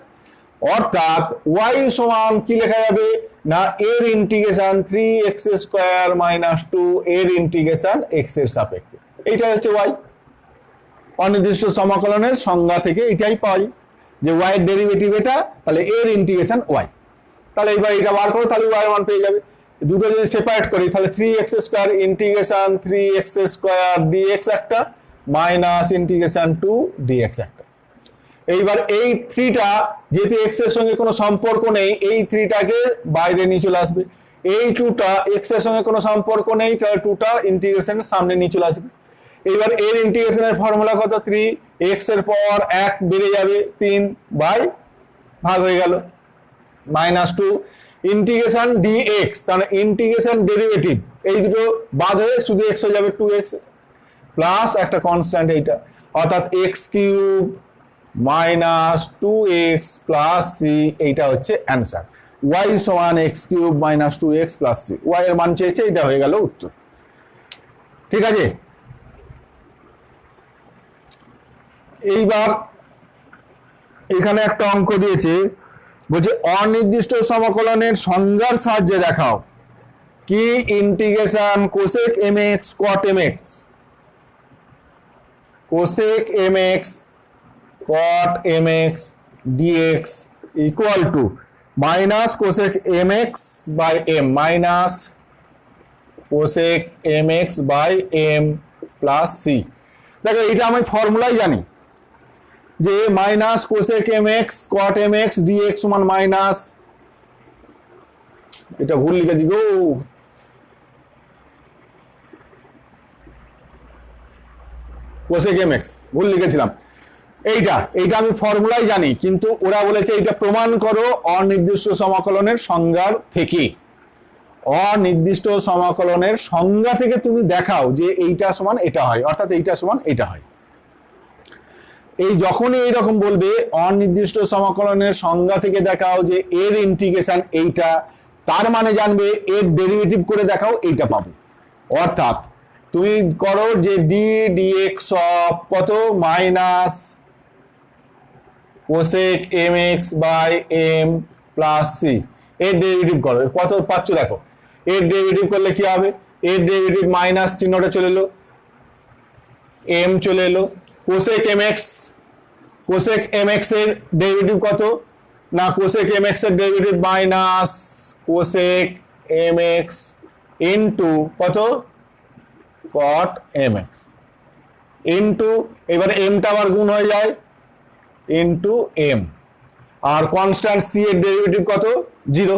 অর্থাৎ ওয়াই সমান কি লেখা যাবে না এর ইন্টিগ্রেশন 3x² - 2 এর ইন্টিগ্রেশন এক্স এর সাপেক্ষে, এইটা হচ্ছে ওয়াই। অনির্দিষ্ট সমাকলনের সংজ্ঞা থেকে এটাই পাই যে ওয়াই এর ডেরিভেটিভ এটা, তাহলে এর ইন্টিগ্রেশন ওয়াই। তাহলে এবার এটা বার করো, তাহলে ওয়াই মান পেয়ে যাবে। দুটো যদি সেপারেট করি তাহলে 3x² ইন্টিগ্রেশন 3x² dx একটা মাইনাস ইন্টিগ্রেশন 2 dx একটা। এইবার এই 3টা যেহেতু x এর সঙ্গে কোনো সম্পর্ক নেই, এই 3টাকে বাইরে নিয়ে চলে আসবে। এই 2টা x এর সঙ্গে কোনো সম্পর্ক নেই, তাহলে 2টা ইন্টিগ্রেশনের সামনে নিয়ে চলে আসবে। এইবার এর ইন্টিগ্রেশনের ফর্মুলা কত, 3 x এর পাওয়ার 1 বেড়ে যাবে 3 বাই ভাগ হয়ে গেল -2 ইন্টিগ্রেশন dx, তাহলে ইন্টিগ্রেশন ডেরিভেটিভ এই দুটো বাদ হয়ে শুধু x হয়ে যাবে 2x প্লাস একটা কনস্ট্যান্ট এইটা, অর্থাৎ x³ - 2x প্লাস c, এইটা হচ্ছে অ্যান্সার। y সমান x³ - 2x plus c, y এর মান চেয়েছে, এটা হয়ে গেল উত্তর। ঠিক আছে, এইবার এখানে একটা অঙ্ক দিয়েছে, বলছে অনির্দিষ্ট সমাকলনের সংজ্ঞার সাহায্যে দেখাও কি integration cosec mx cot mx কোসেক mx cot mx dx equal to minus cosec mx by m minus cosec mx by m plus c। দেখো এটা আমি ফর্মুলাই জানি যে minus cosec mx cot mx dx সমান মাইনাস, এটা ভুল লিখেছি গো, কোসেক mx ভুল লিখেছিলাম। এইটা আমি ফর্মুলাই জানি, কিন্তু ওরা বলেছে এটা প্রমাণ করো অনির্দিষ্ট সমাকলনের সংজ্ঞার থেকে। অনির্দিষ্ট সমাকলনের সংজ্ঞা থেকে তুমি দেখাও যে এইটা সমান এটা হয়, অর্থাৎ এইটা সমান এটা হয়। এই যখনই এইরকম বলবে অনির্দিষ্ট সমাকলনের সংজ্ঞা থেকে দেখাও যে এর ইন্টিগ্রেশন এইটা, তার মানে জানবে এর ডেরিভেটিভ করে দেখাও এইটা পাবো। অর্থাৎ তুমি করো যে ডি ডিএক্স অফ কত minus cosec mx by m plus c, এর ডেরিভেটিভ করো, কত পাচ্ছ দেখো। এর ডেরিভেটিভ করলে কি হবে, এর ডেরিভেটিভ মাইনাস চিহ্নটা চলে এলো, m চলে এলো, কোসেক mx এর ডেরিভেটিভ কত না কোসেক mx এর derivative minus cosec mx into কত cot mx ইনটু, এবার mটা আবার গুণ হয়ে যায় ইনটু m, আর কনস্ট্যান্ট c এর ডেরিভেটিভ কত 0,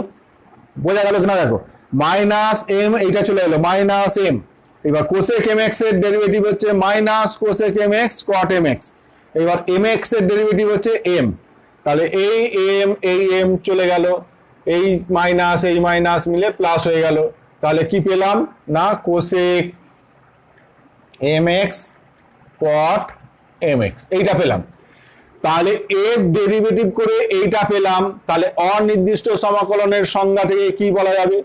বোঝা গেল কিনা দেখো, মাইনাস m এইটা চলে এলো মাইনাস m। এবার কোসেক mx এর ডেরিভেটিভ হচ্ছে minus cosec mx cot mx, এবার mx এর ডেরিভেটিভ হচ্ছে m, তাহলে এই m চলে গেল, এই মাইনাস মিলে প্লাস হয়ে গেল, তাহলে কি পেলাম না কোসেক mx cot mx এইটা পেলাম। তাহলে এর ডেরিভেটিভ করে এইটা পেলাম, তাহলে অনির্দিষ্ট সমাকলনের সংজ্ঞা থেকে কি বলা যাবে,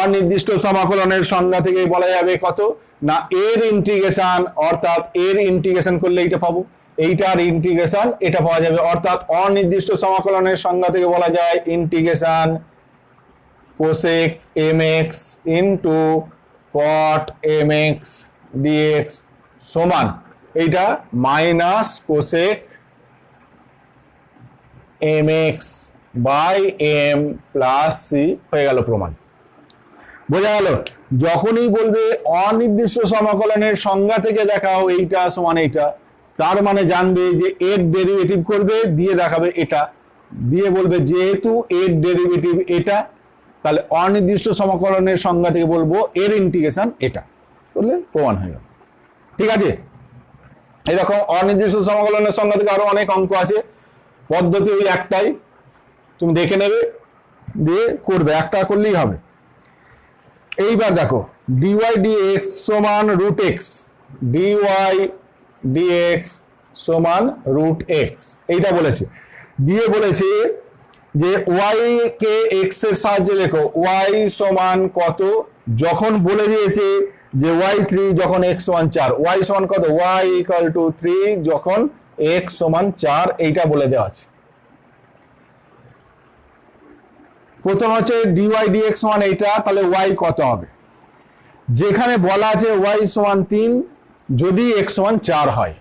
অনির্দিষ্ট সমাকলনের সংজ্ঞা থেকে বলা যাবে কত না এর ইন্টিগ্রেশন, অর্থাৎ এর ইন্টিগ্রেশন করলে এইটা পাবো, এইটার ইন্টিগ্রেশন এটা পাওয়া যাবে। অর্থাৎ অনির্দিষ্ট সমাকলনের সংজ্ঞা থেকে বলা যায় integration cosec mx into cot mx dx সমান এইটা minus cosec mx by m plus c হয়ে গেল প্রমাণ। বোঝা গেল, যখনই বলবে অনির্দিষ্ট সমাকলনের সংজ্ঞা থেকে দেখাও এইটা সমান এইটা, তার মানে জানবে যে এর ডেরিভেটিভ করবে দিয়ে দেখাবে এটা, দিয়ে বলবে যেহেতু এর ডেরিভেটিভ এটা, তাহলে অনির্দিষ্ট সমাকলনের সংজ্ঞা থেকে বলবো এর ইন্টিগ্রেশন এটা, বললে প্রমাণ হয়ে গেল। ঠিক আছে, এরকম অনির্দিষ্ট সমাকলনের সংজ্ঞা থেকে আরো অনেক অঙ্ক আছে, পদ্ধতি ওই একটাই, তুমি দেখে নেবে দিয়ে করবে, একটা করলেই হবে। এইবার দেখো dy dx সমান √x ডিওয়াই ডিএক্স সমান রুট এক্স, এইটা বলেছে। দিয়ে বলেছে যে ওয়াই কে এক্স এর সাহায্যে লেখো, ওয়াই সমান কত, যখন বলে দিয়েছে যে ওয়াই 3 যখন এক্স সমান 4, ওয়াই সমান কত, ওয়াই ইকুয়াল টু 3 যখন এক্স সমান 4, এইটা বলে দেওয়া আছে। প্রথম হচ্ছে ডিওয়াই ডিএক্স সমান এইটা, তাহলে ওয়াই কত হবে, যেখানে বলা আছে ওয়াই সমান 3 যদি এক্স সমান 4 হয়,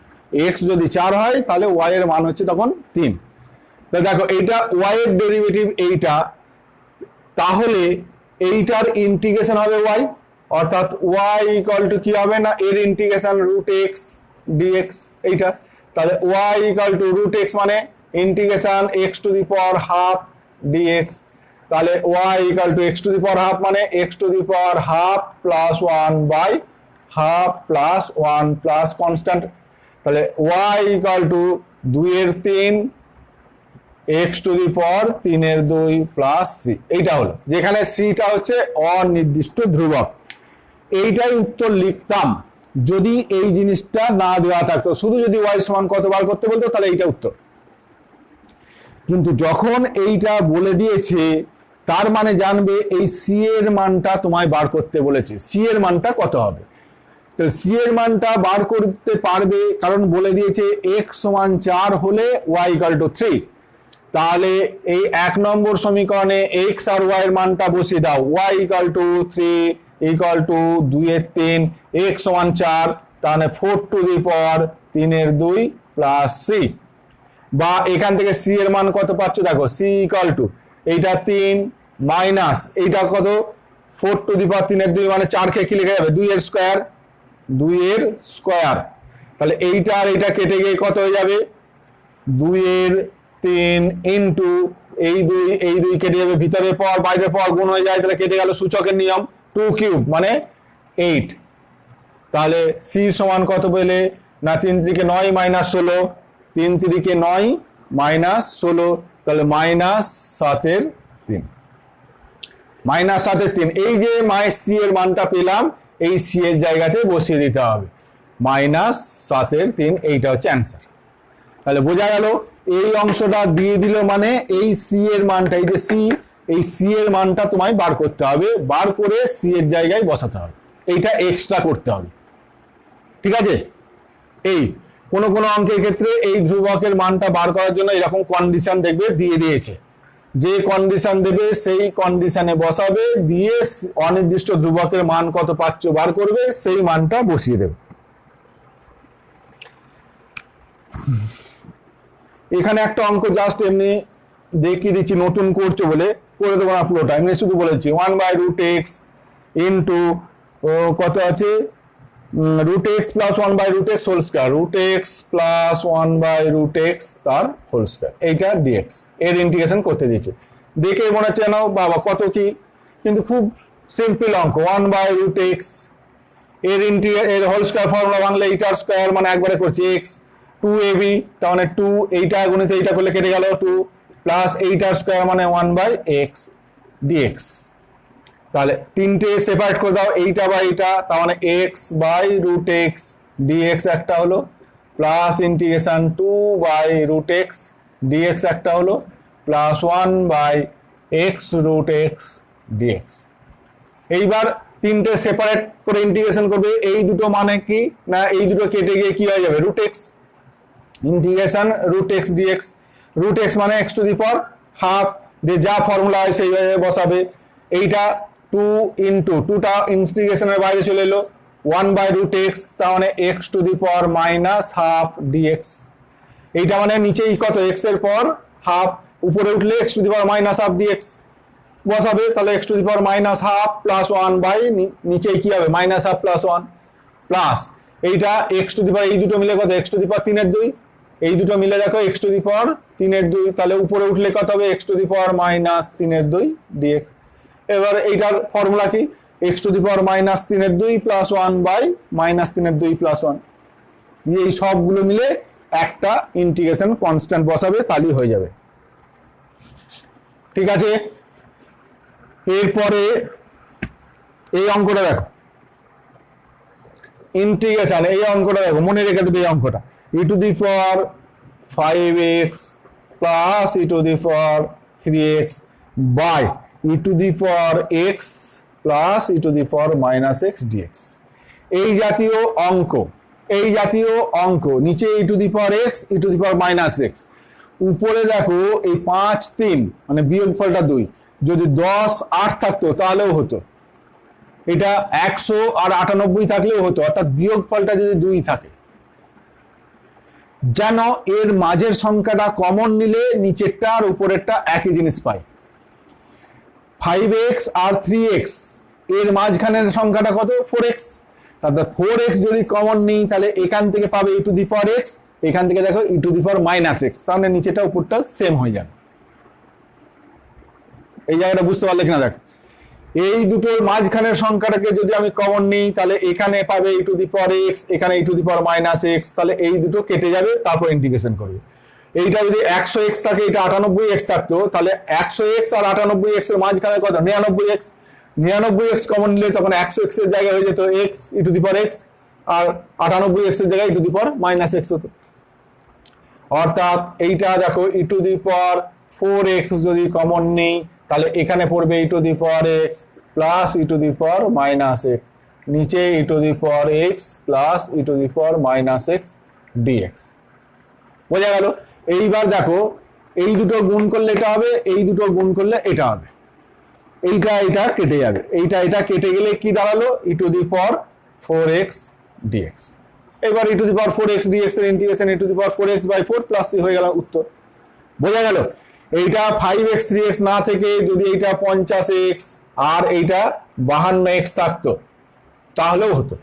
এক্স যদি 4 হয় তাহলে ওয়াই এর মান হচ্ছে তখন 3। দেখো এইটা ওয়াই এর ডেরিভেটিভ এইটা, তাহলে এইটার ইন্টিগ্রেশন হবে ওয়াই, অর্থাৎ ওয়াই ইকুয়াল টু কি হবে না এর ইন্টিগ্রেশন রুট এক্স ডিএক্স এইটা, তাহলে Y equal to root X মানে integration X to the power half DX, তাহলে Y equal to X to the power half মানে x to the power half plus 1 by half plus 1 plus constant, তাহলে Y equal to 2 এর 3 x to the পাওয়ার 3 এর 2 plus c, এইটা হলো, যেখানে সিটা হচ্ছে অনির্দিষ্ট ধ্রুবক। এইটাই উত্তর লিখতাম যদি এই জিনিসটা না দেওয়া থাকতো, শুধু যদি ওয়াই সমান কত বার করতে বলতো তাহলে এইটা উত্তর। কিন্তু যখন এইটা বলে দিয়েছে তার মানে জানবে এই সি এর মানটা তোমায় বার করতে বলেছে, সি এর মানটা কত হবে, তাহলে সি এর মানটা বার করতে পারবে, কারণ বলে দিয়েছে এক্স সমান 4 হলে ওয়াই ইকুয়াল টু 3, তাহলে এই 1 নম্বর সমীকরণে এক্স আর ওয়াই এর মানটা বসিয়ে দাও, y equal to 3 equal to 2 এর 3 এক্স সমান 4, তাহলে 4 টু দি পাওয়ার 3 এর 2 প্লাস সি, বা এখান থেকে সি এর মান কত পাচ্ছ দেখো, সি ইকুয়াল টু এইটা 3 মাইনাস এইটা কত 4 টু দি পাওয়ার 3 এর 2 মানে 4 কে কি লেখা যাবে 2 এর স্কয়ার, 2 এর স্কয়ার, তাহলে এইটা আর এইটা কেটে গিয়ে কত হয়ে যাবে 2 এর 3 ইনটু এই 2 কেটে যাবে, ভিতরের পাওয়ার বাইরের পাওয়ার গুণ হয়ে যায়, তাহলে কেটে গেল সূচকের নিয়ম 2 কিউব মানে 8, তাহলে সি সমান কত পেলে না 3 3 9 মাইনাস 16, 3 3 9 মাইনাস 16, তাহলে মাইনাস 7 এর 3, মাইনাস 7 এর 3, এই যে সি এর মানটা পেলাম এই সি এর জায়গাতে বসিয়ে দিতে হবে, মাইনাস 7 এর 3, এইটা হচ্ছে অ্যান্সার। তাহলে বোঝা গেল এই অংশটা দিয়ে দিল মানে এই সি এর মানটা, এই যে সি, এই সি এর মানটা তোমায় বার করতে হবে, বার করে সি এর জায়গায় বসাতে হবে, এইটা এক্সট্রা করতে হবে, ঠিক আছে। এই কোন কোন অঙ্কের ক্ষেত্রে এই ধ্রুবকের মানটা বার করার জন্য এরকম কন্ডিশন দেখবে দিয়ে দিয়েছে, যে কন্ডিশন দেবে সেই কন্ডিশনে বসাবে, দিয়ে অনির্দিষ্ট ধ্রুবকের মান কত পাচ্ছ বার করবে, সেই মানটা বসিয়ে দেবে। এখানে একটা অঙ্ক জাস্ট এমনি দেখিয়ে দিচ্ছি, নতুন করছো বলে, করে দেবো না পুরোটা, এমনি শুধু বলেছি 1 বাই রুট এক্স ইন্টু কত আছে root x plus 1 by root x whole square, root x plus 1 by root x তার হোল স্কয়ার, এইটা ডিএক্স এর ইন্টিগ্রেশন করতে দিয়েছে। দেখে মনে হচ্ছে না বাবা কত কি, কিন্তু খুব সিম্পল অঙ্ক, 1 বাই রুট এক্স এর হোল স্কয়ার ফর্মুলা বাংলা এইটার স্কয়ার মানে একবারে করছি এক্স, 2ab তার মানে 2, এইটা গুণিত এইটা করলে কেটে গেল 2, প্লাস এইটার স্কয়ার মানে 1 বাই এক্স ডিএক্স, তাহলে তিনটে সেপারেট করে দাও, এইটা বাই এইটা, তার মানে x by root x dx একটা হলো, plus integration 2 by root x dx একটা হলো, plus 1 by x root x dx. এইবার তিনটে সেপারেট করে ইন্টিগ্রেশন করবে, এই দুটো মানে কি না এই দুটো কেটে গিয়ে কি হয়ে যাবে root X, integration root x DX, root X মানে x to the power half, যে যা ফর্মুলা হয় সেইভাবে বসাবে, এইটা 2 ইন্টু 2টা ইন্টিগ্রেশনের বাইরে চলে এলো 1 বাই রুট এক্স, তার মানে x to the power minus half dx, এইটা মানে নিচেই কত এক্স এর পর হাফ, উপরে উঠলে x to the power minus half dx বসাবে, তাহলে x to the power minus half plus 1 by নিচেই কি হবে মাইনাস হাফ প্লাস 1, প্লাস এইটা এক্স টু দি পাওয়ার এই দুটো মিলে কত এক্স টু দি পাওয়ার 3 এর 2, এই দুটো মিলে দেখো এক্স টু দি পাওয়ার 3 এর 2, তাহলে উপরে উঠলে কত হবে x to the power minus 3 এর 2 ডিএক্স। এবার এইটার ফর্মুলা কি x to the power minus 3 এর 2 প্লাস 1 বাই মাইনাস 3 এর 2 প্লাস 1, এই সবগুলো মিলে একটা ইন্টিগ্রেশন কনস্ট্যান্ট বসাবে, তাহলেই হয়ে যাবে, ঠিক আছে। এরপরে এই অঙ্কটা দেখো, ইন্টিগ্রেশন এই অঙ্কটা দেখো, মনে রেখে দেবে এই অঙ্কটা, E to the power 5x plus E to the power 3x by E to the power x plus E to the power minus x DX. এই জাতীয় অঙ্ক নিচে ই to the power X E to the power minus X, উপরে দেখো এই 5 3 মানে বিয়োগ ফলটা 2, যদি 10 8 থাকতো তাহলেও হতো, এটা 100 আর 98 থাকলেও হতো, অর্থাৎ বিয়োগ ফলটা যদি 2 থাকে, যেন এর মাঝের সংখ্যাটা কমন নিলে নিচেরটা আর উপরেরটা একই জিনিস পাই। 5x আর 3x এর মাঝখানের সংখ্যাটা কত? 4x। তাহলে 4x যদি কমন নিই তাহলে এখান থেকে পাবে ই টু দি পাওয়ার x, এখান থেকে দেখো E to the power minus X, তাহলে নিচেটা উপরটা সেম হয়ে যাবে। এই জায়গাটা বুঝতে পারলে কিনা দেখো, এই দুটোর মাঝখানের সংখ্যাটাকে যদি আমি কমন নিই তাহলে এখানে পাবে ই টু দি পাওয়ার এক্স, এখানে ই to the power minus X, তাহলে এই দুটো কেটে যাবে, তারপর ইন্টিগ্রেশন করবে। এইটা যদি 100x থাকে, এটা 98x থাকতো, তাহলে 100x আর 98x এর মাঝখানে কত? 99x। 99x কমন নিলে তখন 100x এর জায়গায় হয়ে যেত x E to the power x, আর 98x এর জায়গায় E to the power minus x হতো। অর্থাৎ এইটা দেখো E to the power 4x যদি কমন নেই তাহলে এখানে পড়বে e to the power x plus E to the power minus x, নিচে ই to the power x plus E to the power minus x d x. বোঝা গেল? এইবার দেখো এই দুটো গুণ করলে এটা হবে, এই দুটো গুণ করলে এটা হবে, এইটা কেটে যাবে, এটা কেটে গেলে কি দাঁড়ালো? E to the power 4x d x. এবার e to the power 4x d x এর integration E to the power 4x by 4 plus c হয়ে গেল উত্তর। বোঝা গেল? এইটা 5x 3x না থেকে যদি এইটা 50x আর এইটা 52x থাকতো তাহলেও হতো,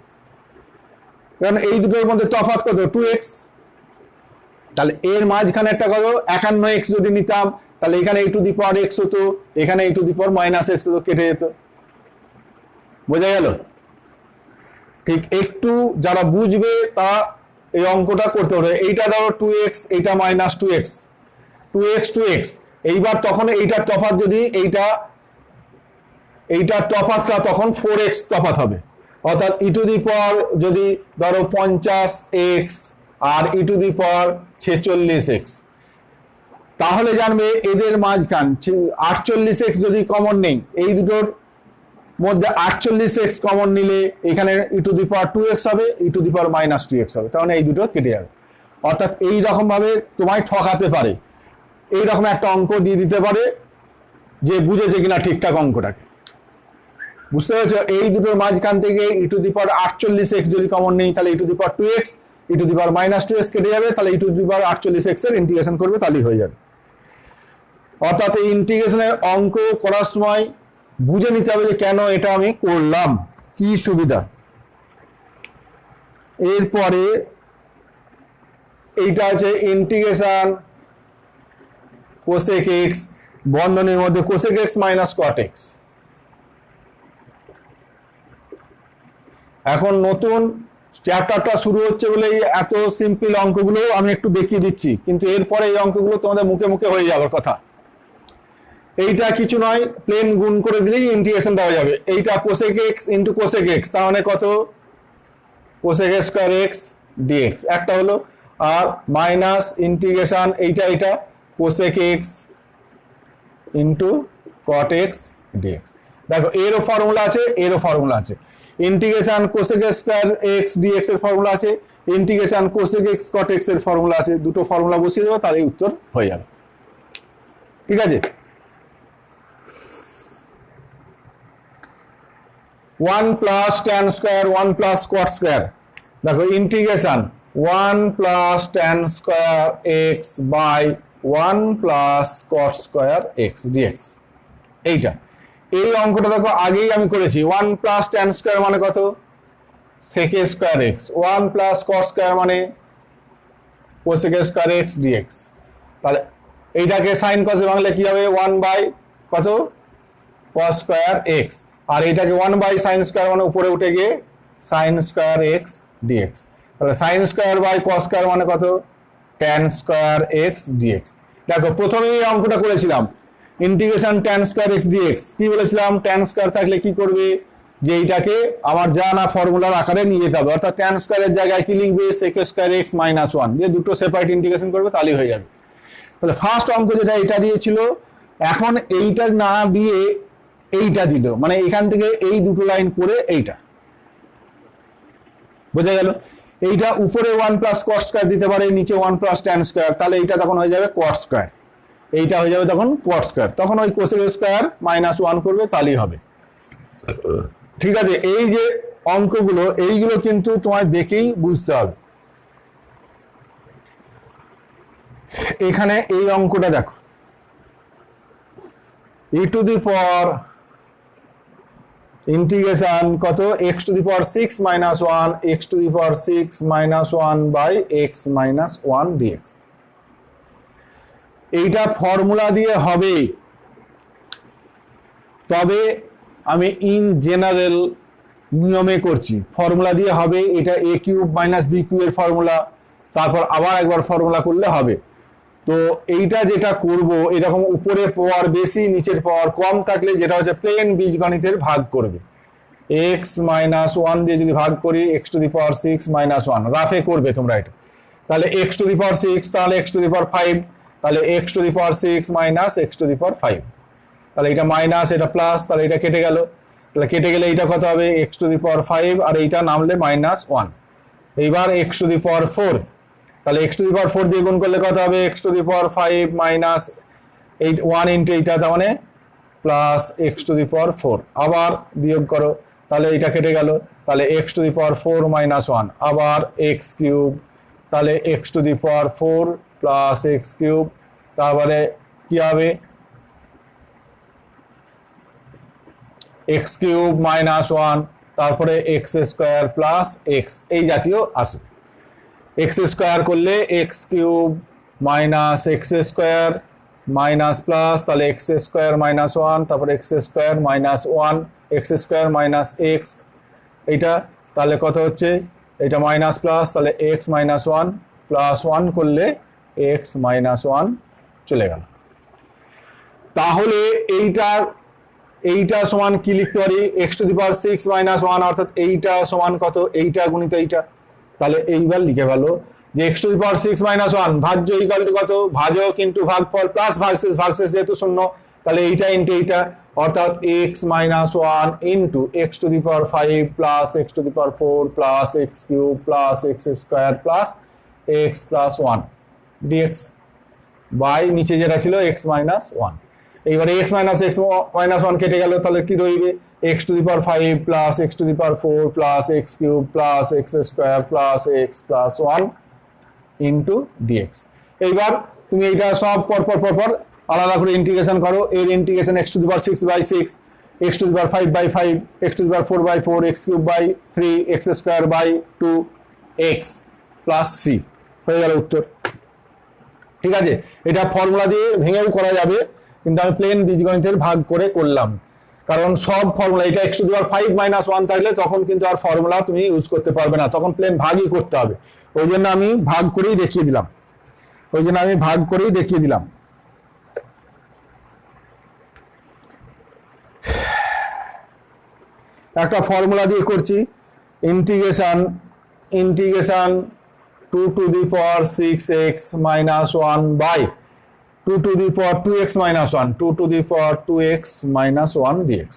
কারণ এই দুটোর মধ্যে তফাৎ কত? 2x। তাহলে এর মাঝখানে একটা কত? 51x যদি নিতাম তাহলে এখানে ই টু দি পাওয়ার x হতো, এখানে ই to the power minus x হতো, কেটে যেত। বোঝা গেল? ঠিক একটু যারা বুঝবে তা এই অঙ্কটা করতে পারবে। এইটা ধরো 2x, এইটা মাইনাস 2x, 2x এইবার তখন এইটার তফাৎ যদি এইটার তফাৎটা তখন 4x তফাৎ হবে, অর্থাৎ ই টু দি পাওয়ার যদি ধরো 50x R E to the power 46x, তাহলে জানবে এদের মাঝখান 48x যদি কমন নেই, এই দুটোর মধ্যে 48x কমন নিলে এখানে ই টু দি পাওয়ার 2x হবে, ই to the power minus 2x হবে, তাহলে এই দুটো কেটে যাবে। অর্থাৎ এই রকম ভাবে তোমায় ঠকাতে পারে, এইরকম একটা অঙ্ক দিয়ে দিতে পারে যে বুঝেছে কিনা ঠিকঠাক অঙ্কটাকে। বুঝতে পেরেছো? এই দুটোর মাঝখান থেকে ই টু দি পাওয়ার 48x যদি কমন নেই তাহলে e to the power 2x, e to the power minus 2x কেটে যাবে, তাহলে e to the power 48x এর ইন্টিগ্রেশন করবে, তাহলেই হয়ে যাবে। অর্থাৎ এই ইন্টিগ্রেশনের অঙ্ক করার সময় বুঝে নিতে হবে যে কেন এটা আমি করলাম, কি সুবিধা। এরপরে এইটা আছে ইন্টিগ্রেশন কোসেক এক্স, বন্ধনীর মধ্যে cosec x minus cot x. এখন নতুন চ্যাপ্টারটা শুরু হচ্ছে বলে এত সিম্পল অঙ্কগুলো আমি একটু দেখিয়ে দিচ্ছি, কিন্তু এরপরে এই অঙ্কগুলো তোমাদের মুখে মুখে হয়ে যাওয়ার কথা। এইটা কিছু নয়, প্লেন গুণ করে দিলেই ইন্টিগ্রেশনটা হয়ে যাবে। এইটা cosec x into cosec x, তার মানে কত? কোসেক স্কয়ার এক্স ডিএক্স একটা হলো, আর মাইনাস ইন্টিগ্রেশন এইটা cosec x into cot x dx. দেখো এরও ফর্মুলা আছে, এরও ফর্মুলা আছে। Integration cosec square x dx এর ফর্মুলা আছে, integration cosec x cot x এর ফর্মুলা আছে। দুটো ফর্মুলা বসিয়ে দেবো, তাহলে উত্তর হয়ে যাবে। ঠিক আছে? 1 plus tan square 1 plus cot square. দেখো integration 1 plus tan square x by 1 plus cot square x dx. এইটা এই অঙ্কটা দেখো আগেই আমি করেছি। 1 প্লাস ট্যান স্কয়ার মানে কত? Sec square x. 1 plus cot square মানে কোসেক স্কয়ার এক্স ডিএক্স। তাহলে এইটাকে সাইন কসে বাংলা কি হবে? 1 বাই কত? কস স্কয়ার এক্স। আর এইটাকে 1 বাই সাইন স্কয়ার মানে উপরে উঠে গিয়ে সাইন স্কয়ার এক্স ডিএক্স। তাহলে sine square by cos square মানে কত? Tan square x dx. দেখো প্রথমেই এই অঙ্কটা করেছিলাম integration tan square x dx. কি বলেছিলাম? ট্যান স্কয়ার থাকলে কি করবে? যে এইটাকে আমার জানা ফর্মুলার আকারে নিয়ে যেতে হবে, অর্থাৎ ট্যান স্কোয়ারের জায়গায় কি লিখবে, sec square x minus one দিয়ে দুটো সেপারেট ইন্টিগ্রেশন করবে, তাহলেই হয়ে যাবে। তাহলে ফার্স্ট অঙ্ক যেটা এটা দিয়েছিল, এখন এইটা না দিয়ে এইটা দিল, মানে এখান থেকে এই দুটো লাইন করে এইটা বোঝা গেল। এইটা উপরে 1 প্লাস কট স্কয়ার দিতে পারে, নিচে 1 প্লাস ট্যান স্কয়ার, তাহলে এইটা তখন হয়ে যাবে কট স্কয়ার, এইটা হয়ে যাবে তখন কট স্কয়ার, তখন ওই কোসেক স্কয়ার মাইনাস 1 করবে, তাহলেই হবে। ঠিক আছে, এই যে অঙ্কগুলো এইগুলো কিন্তু তোমায় দেখেই বুঝতে হবে। এখানে এই অঙ্কটা দেখো, e to the power integration কত, x to the power 6 minus 1 x to the power 6 minus 1 by x minus 1 dx। এইটা ফর্মুলা দিয়ে হবে, তবে আমি ইন জেনারেল নিয়মে করছি, ফর্মুলা দিয়ে হবে। এটা a cube minus b cube এর ফর্মুলা, তারপর আবার একবার ফর্মুলা করলে হবে। তো এইটা যেটা করব, এরকম উপরে পাওয়ার বেশি নিচের পাওয়ার কম থাকলে যেটা হচ্ছে প্লেন বীজগণিতের ভাগ করবে, x মাইনাস 1 দিয়ে যদি ভাগ করি x to the power 6 minus 1 রাফে করবে তোমরা এটা, তাহলে x টু দি পাওয়ার 6, তাহলে x টু দি পাওয়ার 5, তাহলে x to the power 6 minus x to the power 5, তাহলে এটা মাইনাস এটা প্লাস, তাহলে এটা কেটে গেল, তাহলে কেটে গেলে এটা কত হবে x টু দি পাওয়ার 5 আর এইটা নামলে মাইনাস 1। এইবার x টু দি পাওয়ার 4, তাহলে x টু দি পাওয়ার 4 দিয়ে গুণ করলে কত হবে x to the power 5 minus 1 into এইটা, তার মানে plus x to the power 4, আবার বিয়োগ করো, তাহলে এটা কেটে গেল, তাহলে x to the power 4 minus 1, আবার x কিউব, তাহলে x to the power 4 plus x cube, তারপরে কি হবে x কিউব মাইনাস 1, তারপরে x স্কয়ার প্লাস x, এই জাতীয় আসবে। x স্কয়ার করলে x cube minus x square minus plus, তাহলে x স্কয়ার মাইনাস 1, তারপরে x square minus 1 x square minus x, এইটা তাহলে কত হচ্ছে, এটা মাইনাস প্লাস, তাহলে x মাইনাস 1 প্লাস 1 করলে x মাইনাস 1 চলে গেল। তাহলে এইটা সমান কি লিখতে পারি, x to the power 6 minus 1, অর্থাৎ এইটা সমান কত, এইটা গুণিত এইটা, তাহলে এইবার লিখে ফেলো যে x to the power 6 minus 1 ভাজ্য ইকুয়াল টু কত, ভাজক ইনটু ভাগফল প্লাস ভাগশেষ যেহেতু শূন্য, তাহলে এইটা ইনটু এইটা, অর্থাৎ x minus 1 into x to the power 5 plus x to the power 4 plus x cube plus x square plus x plus 1 dx by নিচে যেটা ছিল x মাইনাস 1। এইবারে x মাইনাস 1 কেটে গেল, তাহলে কি রইবে x to the power 5 plus x to the power 4 plus x cube plus x square plus x plus 1 into dx। এইবার তুমি এইটা সব পর আলাদা করে ইন্টিগ্রেশন করো, এর integration x to the power 6 by 6, x to the power 5 by 5, x to the power 4 by 4, x cube by 3, x square by 2, x plus c, হয়ে গেল উত্তর। ঠিক আছে, এটা ফর্মুলা দিয়ে ভেঙেও করা যাবে, কিন্তু আমি প্লেন বীজগণিতের ভাগ করে করলাম, কারণ সব ফর্মুলা এটা x to the power 5 minus 1 থাকলে তখন কিন্তু আর ফর্মুলা তুমি ইউজ করতে পারবে না, তখন প্লেন ভাগই করতে হবে। ওই জন্য আমি ভাগ করেই দেখিয়ে দিলাম, একটা ফর্মুলা দিয়ে করছি, integration 2 to the power 6x minus 1 by 2 to the power 2x minus 1, 2 to the power 2x minus 1 dx।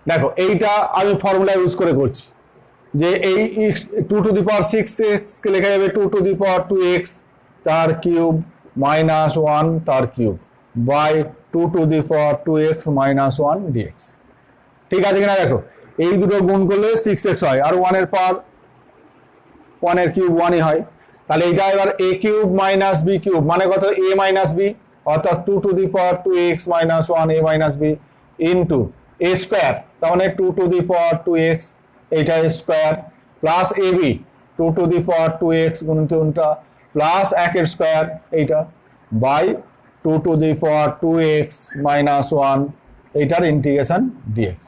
দেখো এইটা আমি ফর্মুলা ইউজ করে করছি, যে এই 2 টু দি পাওয়ার 6x কে লেখা যাবে 2 টু দি পাওয়ার 2x তার কিউব মাইনাস 1 তার cube by 2 to the power 2x minus 1 dx। ঠিক আছে কিনা দেখো, এই দুটো গুণ করলে 6x হয়, আর 1 এর পাওয়ার 1 এর কিউব 1ই হয়, তাহলে এটা এবার a cube minus b cube মানে কত a মাইনাস b, অর্থাৎ 2 to the power 2x minus 1 a minus b into a square, তার মানে 2 টু দি পাওয়ার 2x এইটা square plus ab 2 to the power 2x গুণিত উল্টা প্লাস 1 এর square এইটা by 2 to the power 2x minus 1 এইটার integration dx।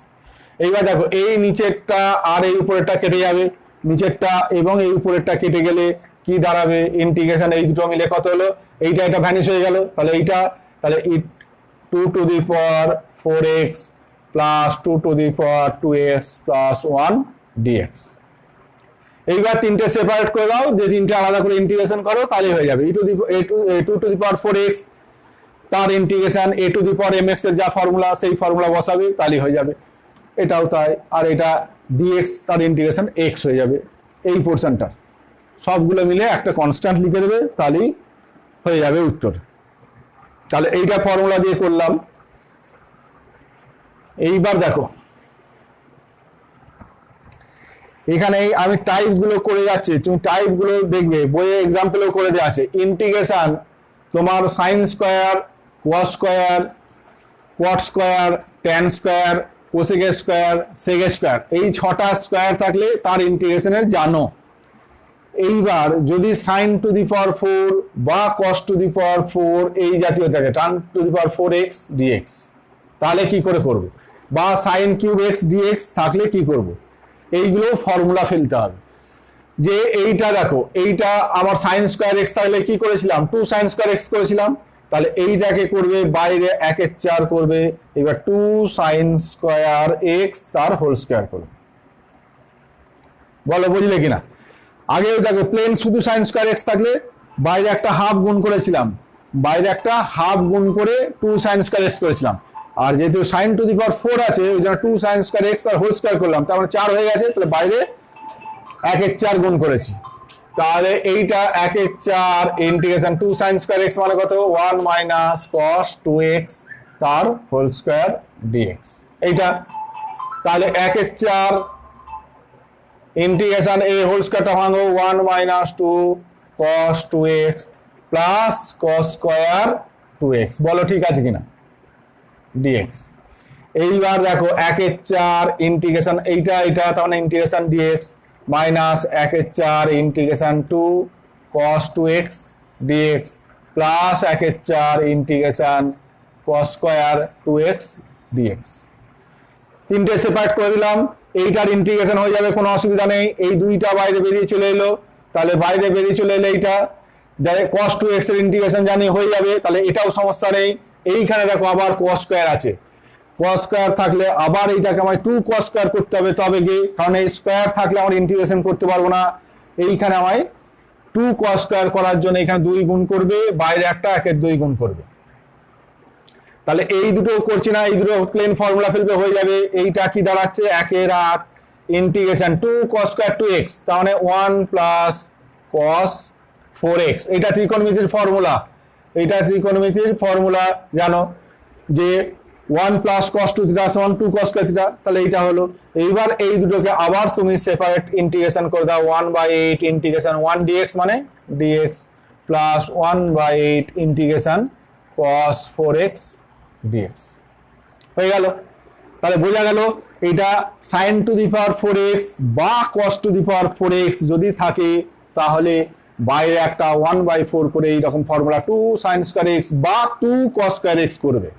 এইবার দেখো এই নিচেরটা আর এই উপরেরটা কেটে যাবে, নিচেরটা এবং এই উপরেরটা কেটে গেলে কি দাঁড়াবে, ইন্টিগ্রেশন এই দুটো মিলে কত হলো, এইটা এটা ভ্যানিশ হয়ে গেল, তাহলে এইটা, তাহলে 2 to the power 4x plus 2^2x plus 1 dx। এইবার তিনটে সেপারেট করে দাও, যে তিনটে আলাদা করে ইন্টিগ্রেশন করো তাহলে হয়ে যাবে a2^4x তার ইন্টিগ্রেশন a^mx এর যা ফর্মুলা সেই ফর্মুলা বসাবে তাহলে হয়ে যাবে, এটাও তাই। আর এটা dx তার ইন্টিগ্রেশন x হয়ে যাবে। এই পোর্শনটা সবগুলো মিলে একটা কনস্ট্যান্ট লিখে দেবে তাহলেই হয়ে যাবে উত্তর। তাহলে এইটা ফর্মুলা দিয়ে করলাম। এইবার দেখো এখানে আমি টাইপগুলো করে যাচ্ছি, তুমি টাইপগুলো দেখবে বইয়ে এক্সাম্পলও করে দেওয়া আছে। ইন্টিগ্রেশন তোমার sine square, cos square, cot square, tan square, cosec square, sec square, এই 6টা স্কোয়ার থাকলে তার ইন্টিগ্রেশনের জানো। এইবার যদি sin টু দি পাওয়ার 4 বা cos টু দি পাওয়ার 4 এই জাতীয় থাকে, tan two the power 4x dx, তাহলে কি করে করব? বা sin কিউব x dx থাকলে কি করব? এইগুলো ফর্মুলা ফেলতে হবে। যে এইটা দেখো, এইটা আমার sin স্কয়ার x থাকলে কি করেছিলাম, 2 sin স্কয়ার x করেছিলাম, তাহলে এইটাকে করবে বাইরে 1/4 করবে, এবার 2 sin স্কয়ার x তার হোল স্কয়ার করবে। বলো বুঝলে কিনা? আগে দেখো প্লেন শুধু সাইন স্কয়ার এক্স থাকলে বাইরে একটা হাফ গুণ করেছিলাম, বাইরে একটা হাফ গুণ করে 2 সাইন স্কয়ার এক্স করেছিলাম। আর যেহেতু সাইন টু দি পাওয়ার 4 আছে ওই জন্য 2 সাইন স্কয়ার এক্স আর হোল স্কয়ার করলাম, তার মানে 4 হয়ে গেছে, তাহলে বাইরে 1/4 গুণ করেছি। তাহলে এইটা 1/4 ইন্টিগ্রেশন 2 সাইন স্কয়ার এক্স মানে কত, 1 মাইনাস cos 2x তার হোল স্কয়ার dx। এইটা তাহলে 1/4 ইন্টিগ্রেশন এ হোল স্কয়ারটা ভাঙো, 1 minus 2 cos 2x plus cos square 2x। বলো ঠিক আছে কিনা? dx। এইবার দেখো 1/4 ইন্টিগ্রেশন এইটা তার মানে integration dx minus 1/4 integration 2 cos 2x dx plus 1/4 integration cos square 2x dx। তিনটে সেপারেট করে দিলাম, এইটার ইন্টিগ্রেশন হয়ে যাবে, কোনো অসুবিধা নেই। এই দুইটা বাইরে বেরিয়ে চলে এলো, তাহলে বাইরে বেরিয়ে চলে এলে এইটা cos 2x এর ইন্টিগ্রেশন জানি হয়ে যাবে, তাহলে এটাও সমস্যা নেই। এইখানে দেখো আবার cos স্কয়ার আছে, cos স্কয়ার থাকলে আবার এইটাকে আমায় 2 cos স্কয়ার করতে হবে, তবে কি, কারণ এই স্কয়ার থাকলে আমার ইন্টিগ্রেশন করতে পারবো না। এইখানে আমায় 2 cos স্কয়ার করার জন্য এখানে 2 গুণ করবে, বাইরে একটা 1/2 গুণ করবে। তাহলে এই দুটো করছি না, এই দুটো প্লেন ফর্মুলা ফেলবে হয়ে যাবে। এইটা কি দাঁড়াচ্ছে, 1/8 ইন্টিগ্রেশন 2 cos স্কয়ার 2x, তার মানে 1 প্লাস cos 4x। এটা ত্রিকোণমিতির ফর্মুলা, এইটা ত্রিকোণমিতির ফর্মুলা জানো যে 1 প্লাস cos 2 থিটা সমান 2 cos স্কয়ার থিটা, তাহলে এইটা হলো। এইবার এই দুটোকে আবার তুমি সেপারেট ইন্টিগ্রেশন করে দাও, 1/8 ইন্টিগ্রেশন 1 dx মানে dx plus 1/8 integration cos 4x dx হয়ে গেল। তাহলে বোঝা গেল এটা sin two the power 4x বা cos two the power 4x যদি থাকে তাহলে বাইরে একটা 1/4 করে এইরকম ফর্মুলা 2 sin স্কয়ার x বা 2 cos স্কয়ার x করবে।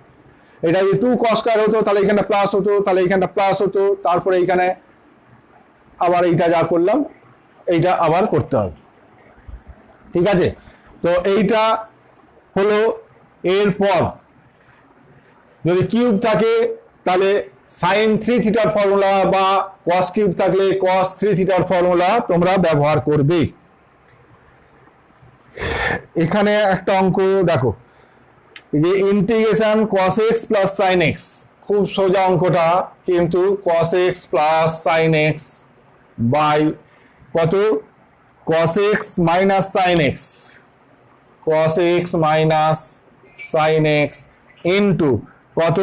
এটা যদি 2 cos স্কয়ার হতো তাহলে এখানটা প্লাস হতো, তাহলে এখানটা প্লাস হতো, তারপরে এইখানে আবার এইটা যা করলাম এইটা আবার করতে হবে, ঠিক আছে? তো এইটা হলো। এরপর যদি কিউব থাকে তাহলে sin 3 থিটার ফর্মুলা বা cos কিউব থাকলে cos 3 থিটার ফর্মুলা তোমরা ব্যবহার করবে। এখানে একটা অঙ্ক দেখো, যে integration cos x plus sin x, খুব সোজা অঙ্কটা, কিন্তু cos x plus sin x by কত, cos x minus sin x, cos x minus sin x into কত,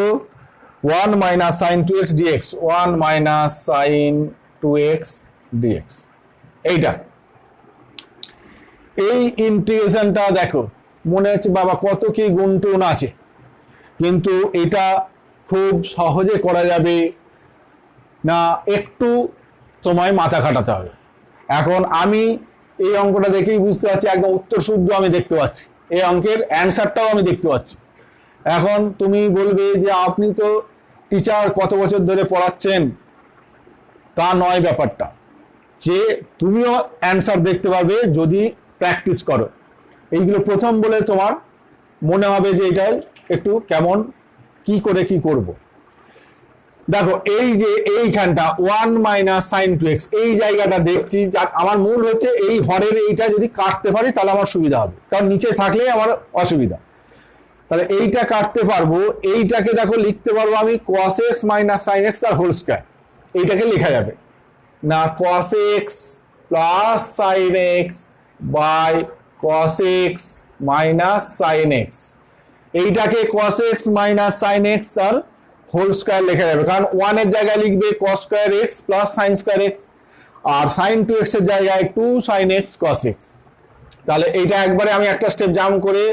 1 minus sin 2x dx, 1 minus sin 2x dx। এইটা এই ইন্টিগ্রেশনটা দেখো মনে হচ্ছে বাবা কত কি গুণটুন আছে, কিন্তু এটা খুব সহজে করা যাবে না, একটু তোমায় মাথা খাটাতে হবে। এখন আমি এই অঙ্কটা দেখেই বুঝতে পারছি একদম উত্তর শুদ্ধ আমি দেখতে পাচ্ছি, এই অঙ্কের অ্যান্সারটাও আমি দেখতে পাচ্ছি। এখন তুমি বলবে যে আপনি তো টিচার কত বছর ধরে পড়াচ্ছেন, তা নয় ব্যাপারটা, যে তুমিও অ্যান্সার দেখতে পারবে যদি প্র্যাকটিস করো। এইগুলো প্রথম বলে তোমার মনে হবে যে এটা একটু কেমন, কি করে কি করব। দেখো এই যে এইখানটা 1 মাইনাস সাইন টু এক্স, এই জায়গাটা দেখছি আমার মূল হচ্ছে এই হরের এইটা যদি কাটতে পারি তাহলে আমার সুবিধা হবে, কারণ নিচে থাকলে আমার অসুবিধা। তাহলে এইটা কাটতে পারবো, এইটাকে দেখো লিখতে পারবো আমি cos x minus sine x তার হোল স্কয়ার, এইটাকে লেখা যাবে না cos x plus sine x by cos x minus sine x, এইটাকে cos x minus sine x তার হোল স্কয়ার লেখা যাবে, কারণ 1 এর জায়গায় লিখবে cos square x plus sine square x, আর সাইন 2x এর জায়গায় 2 sin x cos x। তাহলে এইটা একবারে আমি একটা স্টেপ জাম্প করে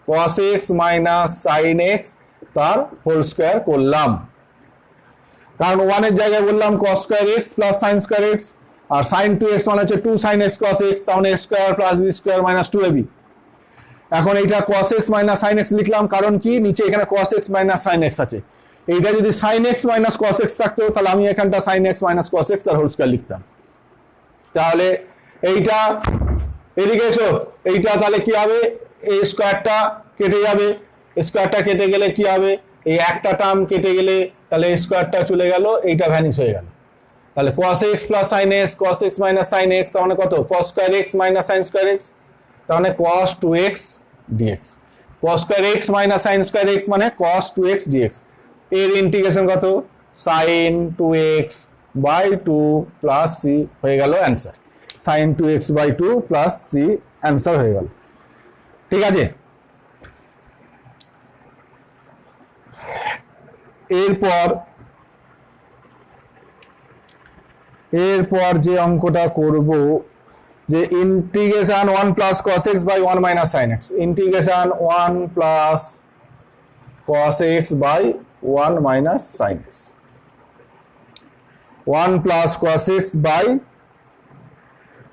cos x minus sign x তার হোল স্কয়ার করলাম, কারণ 1 এর জায়গায় বললাম cos square x plus sine square x, আর sin 2x মানে হচ্ছে 2 sin x cos x, তাহলে x square plus b square minus 2ab। এখন এইটা cos x minus sign x লিখলাম, কারণ কি নিচে এখানে cos x minus sign x আছে, এইটা যদি sin x minus cos x থাকতো তাহলে আমি এখানটা sin x minus cos x তার হোল স্কয়ার লিখতাম। তাহলে এইটা এদিকে এসো, এইটা তাহলে কি হবে, এই স্কয়ারটা কেটে যাবে, স্কয়ারটা কেটে গেলে কি হবে, এই একটা টার্ম কেটে গেলে তাহলে স্কয়ারটা চলে গেল, এইটা ভ্যানিশ হয়ে গেল। তাহলে cos x plus sin x cos x minus sin x তাহলে কত, cos square x minus sin square x, তাহলে cos 2x dx, cos square x minus sin square x মানে cos 2x dx, এর integration কত sin 2x by 2 plus c হয়ে গেল answer, sin 2x by 2 plus c answer হয়ে গেল। ঠিক আছে, এরপর যে অঙ্কটা করব যে integration 1 plus cos x by 1 minus sin x, integration 1 plus cos x by 1 minus sin x, 1 plus cos x by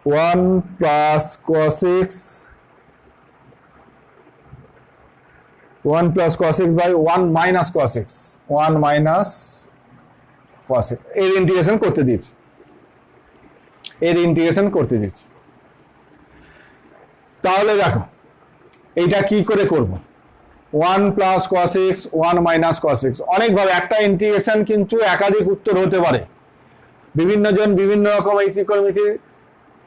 1 plus cos x 1 plus cos x by 1 minus cos x, 1 minus cos x, এর integration করতে দিয়েছি, তাহলে দেখো এইটা কি করে করব, 1 plus cos x 1 minus cos x, অনেকভাবে একটা ইন্টিগ্রেশন কিন্তু একাধিক উত্তর হতে পারে, বিভিন্ন জন বিভিন্ন রকম এই ত্রিকোণমিতির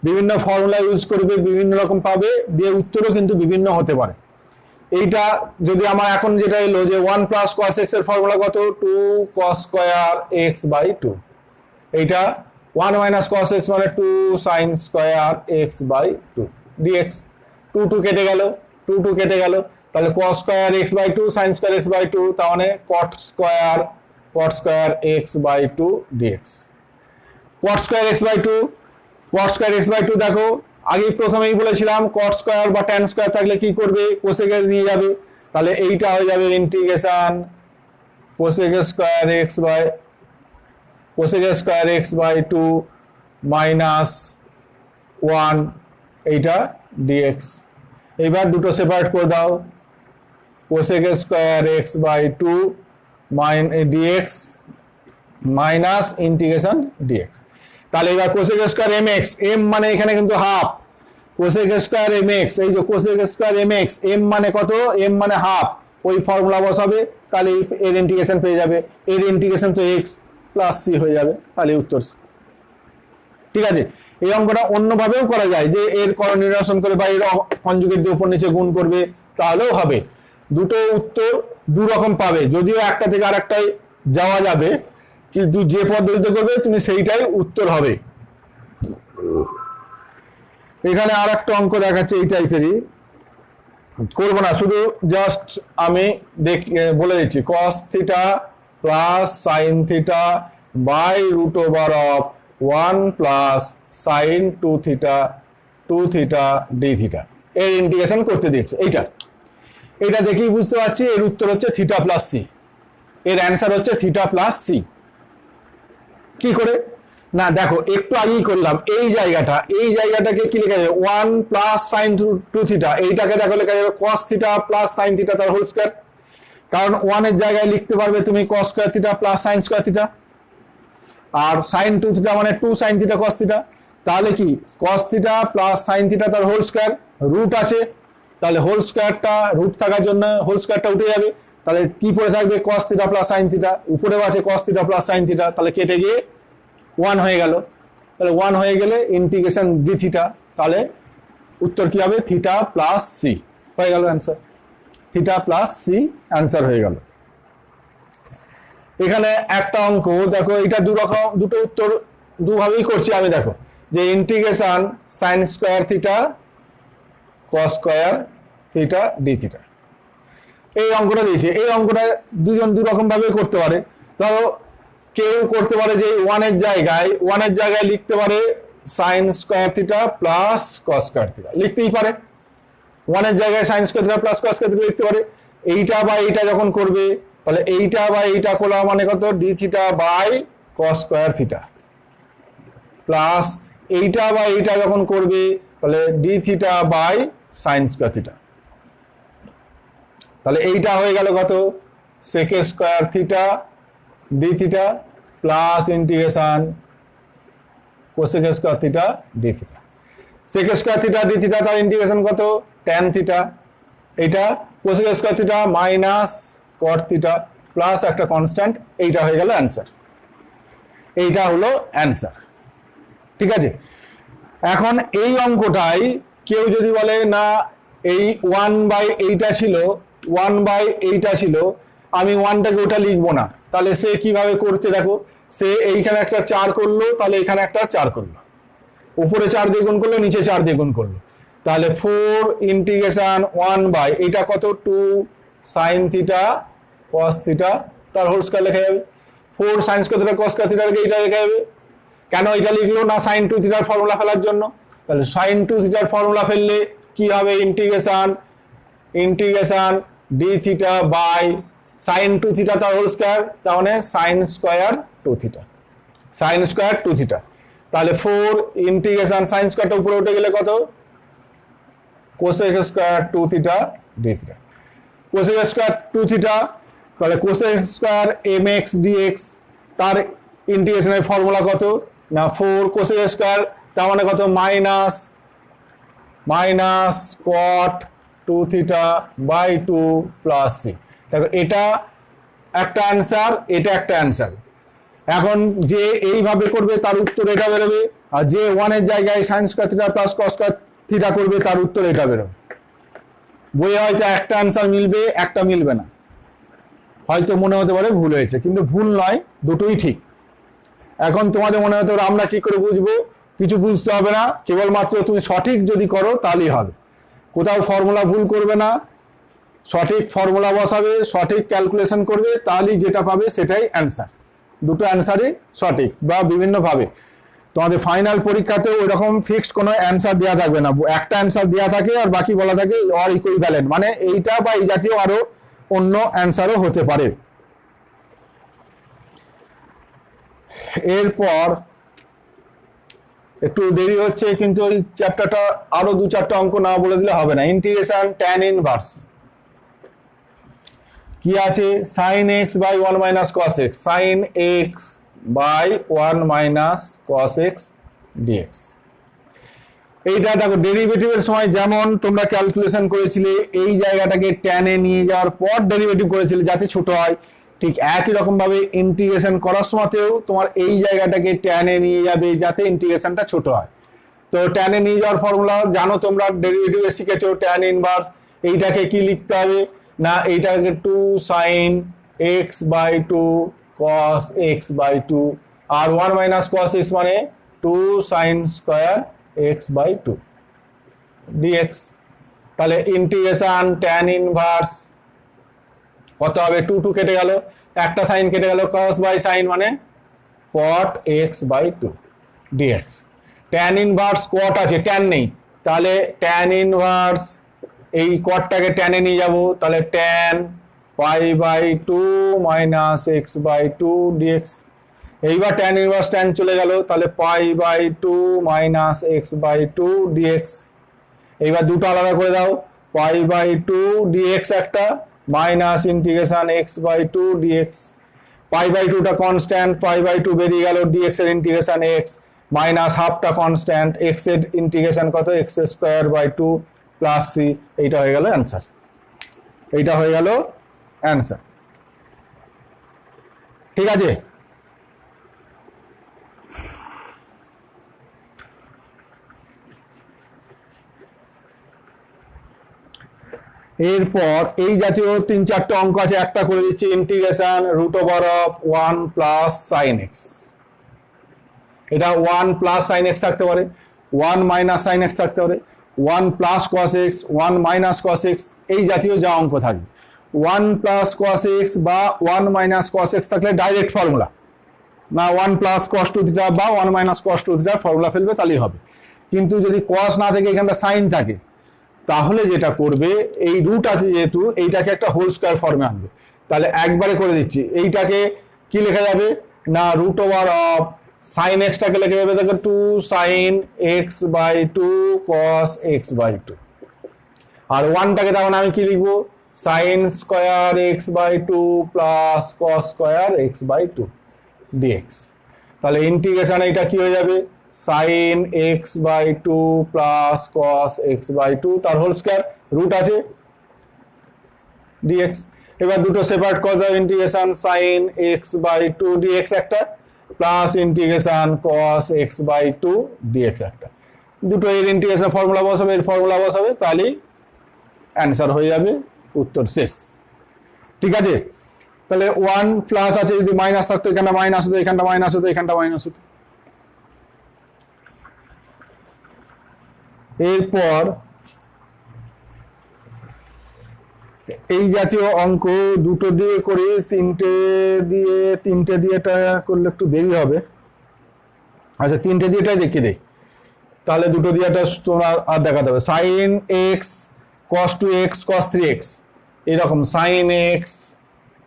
বিভিন্ন ফর্মুলা ইউজ করবে, বিভিন্ন রকম পাবে, দিয়ে উত্তরও কিন্তু বিভিন্ন হতে পারে। এইটা যদি আমার এখন যেটা এলো যে 1 প্লাস cos x এর ফর্মুলা কত, 2 cos স্কয়ার x বাই 2, এইটা 1 মাইনাস cos x মানে 2 sin square x by 2 dx, 2 কেটে গেল, 2 কেটে গেল, তাহলে cos square x by 2 sin square x by 2, তাহলে cot square x by 2 dx, cot square x by 2, cot square x by 2 দেখো আগে প্রথমেই বলেছিলাম cot স্কয়ার বা tan স্কয়ার থাকলে কি করবে, কোসেক নিয়ে যাবে, তাহলে এইটা হয়ে যাবে integration cosec square x by 2 minus 1 এইটা dx, এইবার দুটো সেপারেট করে দাও, cosec square x by 2 dx minus integration dx, তাহলে এবার কোসেক স্কয়ার mx, m মানে এখানে কিন্তু হাফ, কোসেক স্কয়ার mx, এই যে কোসেক স্কয়ার mx, m মানে কত, m মানে হাফ, ওই ফর্মুলা বসাবে, তাহলে এর ইন্টিগ্রেশন পেয়ে যাবে, এর ইন্টিগ্রেশন তো x প্লাস c হয়ে যাবে, তাহলে উত্তর c। ঠিক আছে, এই অঙ্কটা অন্যভাবেও করা যায়, যে এর করণ নিরসন করে বা এর কনজুগেট দিয়ে উপর নিচে গুণ করবে, তাহলেও হবে, দুটো উত্তর দু রকম পাবে, যদিও একটা থেকে আরেকটাই যাওয়া যাবে, কিন্তু যে পদ্ধতিতে করবে তুমি সেইটাই উত্তর হবে। এখানে আর একটা অঙ্ক দেখাচ্ছে এই টাইপেরই, করবো না, শুধু জাস্ট আমি বলে দিচ্ছি, cos theta plus sine theta by root over of 1 plus sine 2 theta D theta, এর ইন্টিগ্রেশন করতে দিয়েছে। এইটা দেখেই বুঝতে পারছি এর উত্তর হচ্ছে থিটা প্লাস সি, এর অ্যান্সার হচ্ছে থিটা প্লাস সি। কি করে না, দেখো একটু আগেই করলাম, এই জায়গাটাকে কি লেখা যাবে, 1 প্লাস সাইন 2 থিটা, এইটাকে দেখো লেখা যাবে cos theta plus sine theta তার হোল স্কয়ার, কারণ 1 এর জায়গায় লিখতে পারবে তুমি cos square theta plus sine square theta, আর সাইন 2 থিটা মানে 2 সাইন থিটা cos থিটা, তাহলে কি cos theta plus sine theta তার হোল স্কয়ার, রুট আছে, তাহলে হোল স্কয়ারটা রুট থাকার জন্য হোল স্কয়ারটা উঠে যাবে, তাহলে কি পড়ে থাকবে cos theta plus sin theta, উপরেও আছে cos theta plus sin theta, তাহলে কেটে গিয়ে 1 হয়ে গেল। তাহলে 1 হয়ে গেলে ইন্টিগ্রেশন ডি থিটা, তাহলে উত্তর কি হবে থিটা প্লাস সি হয়ে গেল answer. Theta plus c answer হয়ে গেল। এখানে একটা অঙ্ক দেখো, এটা দুটো উত্তর দুভাবেই করছি আমি। দেখো যে integration sign square theta cos square theta D theta, এই অঙ্কটা দিয়েছে। এই অঙ্কটা দুজন দু রকম ভাবে করতে পারে। ধরো কেউ করতে পারে যে ওয়ানের জায়গায় লিখতে পারে sign square theta plus cos square theta, লিখতেই পারে। ওয়ানের জায়গায় sign square theta plus cos square theta লিখতে পারে। এইটা বা এইটা যখন করবে তাহলে এইটা বা এইটা করা মানে কত, d theta by cos square theta, plus এইটা বা এইটা যখন করবে তাহলে d theta by sine square theta. তাহলে এইটা হয়ে গেল কত, sec square theta D theta plus integration cosec square theta D theta. Sec square theta D theta তার ইন্টিগ্রেশন কত, ট্যান থিটা, এইটা cosec square theta minus cot theta plus একটা constant, এইটা হয়ে গেল অ্যান্সার। এইটা হলো অ্যান্সার, ঠিক আছে। এখন এই অঙ্কটাই কেউ যদি বলে না এই 1/8 ছিল, 1/8 ছিল, আমি 1টাকে ওটা লিখবো না, তাহলে সে কিভাবে করতে দেখো। সে এইখানে একটা 4 করলো, তাহলে এখানে একটা 4 করলো, উপরে 4 দিয়ে গুণ করলো, নিচে 4 দিয়ে গুণ করলো, তাহলে 4 ইন্টিগ্রেশন 1/, এটা কত 2 সাইন থিটা কস থিটা তার হোল স্কয়ার লেখা যাবে। 4 sine square theta cos square থিটাকে এইটা লেখা যাবে। কেন এটা লিখলো না, সাইন 2 থিটার ফর্মুলা ফেলার জন্য। তাহলে সাইন 2 থিটার ফর্মুলা ফেললে কি হবে, integration D theta by sine 2 theta তার হোল স্কয়ার, তার মানে sine square 2 theta, sine square 2 theta. তাহলে 4 ইন্টিগ্রেশন সাইন স্কয়ারটা উপরে উঠে গেলে কত, cosec square 2 theta D theta, cosec square 2 theta, তাহলে কোসেক স্কয়ার mx dx তার ইন্টিগ্রেশনের ফর্মুলা কত না 4 কোসেক স্কয়ার, তার মানে কত minus cot 2 theta by 2 plus c. দেখো এটা একটা অ্যান্সার, এটা একটা অ্যান্সার। এখন যে এইভাবে করবে তার উত্তর এটা বেরোবে, আর যে 1 জায়গায় sign square theta plus cos square theta করবে তার উত্তর এটা বেরোবে। বইয়ে হয়তো একটা অ্যান্সার মিলবে, একটা মিলবে না, হয়তো মনে হতে পারে ভুল হয়েছে, কিন্তু ভুল নয়, দুটোই ঠিক। এখন তোমাদের মনে হতে পারে আমরা কি করে বুঝবো, কিছু বুঝতে হবে না, কেবলমাত্র তুমি সঠিক যদি করো তাহলেই হবে। কোথাও ফর্মুলা ভুল করবে না, সঠিক ফর্মুলা বসাবে, সঠিক ক্যালকুলেশন করবে, তাহলেই যেটা পাবে সেটাই অ্যান্সার। দুটো অ্যান্সারই সঠিক বা বিভিন্নভাবে। তোমাদের ফাইনাল পরীক্ষাতেও ওইরকম ফিক্সড কোনো অ্যান্সার দেওয়া থাকবে না, একটা অ্যান্সার দেওয়া থাকে আর বাকি বলা থাকে অর ইকুইভ্যালেন্ট, মানে এইটা বা এই জাতীয় আরো অন্য অ্যান্সারও হতে পারে। এরপর একটু দেরি হচ্ছে, কিন্তু ওই চ্যাপ্টারটা আরো 2-4টা অঙ্ক না বলে দিলে হবে না। ইন্টিগ্রেশন ট্যান ইনভার্স কি আছে, sine x by 1 minus cos x, sine x by 1 minus cos x dx. এইটা দেখো ডেরিভেটিভের সময় যেমন তোমরা ক্যালকুলেশন করেছিলে, এই জায়গাটাকে ট্যানে নিয়ে যাওয়ার পর ডেরিভেটিভ করেছিলে যাতে ছোট হয়, ঠিক একই রকম ভাবে ইন্টিগ্রেশন করার সময়তেও তোমার এই জায়গাটাকে ট্যানে নিয়ে যাবে যাতে ইন্টিগ্রেশনটা ছোট হয়। তো ট্যানে নিয়ে যাওয়ার ফর্মুলা জানো তোমরা, ডেরিভেটিভে শিখেছো, ট্যান ইনভার্স। এইটাকে কি লিখতে হবে না, এইটাকে 2 sine x by 2 cos x by 2, আর 1 মাইনাস কস এক্স মানে 2 sine square x by 2 dx. তাহলে ইন্টিগ্রেশন ট্যান ইনভার্স কত হবে, 2 কেটে গেল, একটা সাইন কেটে গেল, কস বাই সাইন মানে cot x by 2 d x. Tan inverse cot আছে, ট্যান নেই, তাহলে ট্যান ইনভার্স এই কটটাকে ট্যানে নিয়ে যাব, তাহলে tan pi by 2 minus x by 2 d x. এইবার ট্যান ইনভার্স ট্যান চলে গেল, তাহলে pi by 2 minus x by 2 d x. এইবার দুটো আলাদা করে দাও, পাই বাই 2 ডিএক্স একটা, minus integration x by 2 d x. Pi by 2টা কনস্ট্যান্ট, পাই বাই 2 বেরিয়ে গেল, ডিএক্স এর ইন্টিগ্রেশন এক্স, মাইনাস হাফটা কনস্ট্যান্ট, এক্স এর ইন্টিগ্রেশন কত, x square by 2 plus c. এইটা হয়ে গেল অ্যান্সার, এইটা হয়ে গেল অ্যান্সার। ঠিক আছে, এরপর এই জাতীয় 3-4টে অঙ্ক আছে, একটা করে দিচ্ছি, integration root over of 1 plus sine x. এটা 1 প্লাস সাইন এক্স থাকতে পারে, 1 মাইনাস সাইন এক্স থাকতে পারে, 1 plus cos x, 1 minus cos x, এই জাতীয় যা অঙ্ক থাকবে। 1 প্লাস কস এক্স বা 1 মাইনাস কস এক্স থাকলে ডাইরেক্ট ফর্মুলা, না 1 প্লাস কস টু থিটা বা 1 মাইনাস কস টু থিটার ফর্মুলা ফেলবে তাহলেই হবে। কিন্তু যদি কস না থেকে এখানটা সাইন থাকে, তাহলে যেটা করবে, এই রুট আছে যেহেতু, এইটাকে একটা হোল স্কোয়ার ফর্মে আনবে। তাহলে একবারে করে দিচ্ছি, এইটাকে কি লেখা যাবে না, রুট ওভার অফ সাইন এক্সটাকে লেখা যাবে দেখো 2 sine x by 2 cos x by 2, আর 1টাকে তখন আমি কি লিখবো, sine square x by 2 plus cos square x by 2 dx. তাহলে ইন্টিগ্রেশন এটা কি হয়ে যাবে, sine x by 2 plus cos x by 2 তার হোল স্কোয়ার, রুট আছে ডিএক্স। এবার দুটো সেপারেট করে দাও, integration sine x by 2 dx একটা, plus integration cos x by 2 dx একটা। দুটো এর ইন্টিগ্রেশন ফর্মুলা বসাবে, এর ফর্মুলা বসাবে, তাহলেই অ্যান্সার হয়ে যাবে, উত্তর শেষ। ঠিক আছে, তাহলে 1 প্লাস আছে, যদি মাইনাস থাকতো এখানটা মাইনাস হতো, এখানটা মাইনাস হতো, এখানটা মাইনাস হতো। এরপর এই জাতীয় অঙ্ক দুটো দিয়ে করে, তিনটে দিয়ে এটা করলে একটু দেরি হবে। আচ্ছা, তিনটে দিয়েটাই দেখিয়ে দেই, তাহলে দুটো দিয়ে এটা তোমার আর দেখাতে হবে। সাইন এক্স কস 2x কস 3x, এরকম সাইন এক্স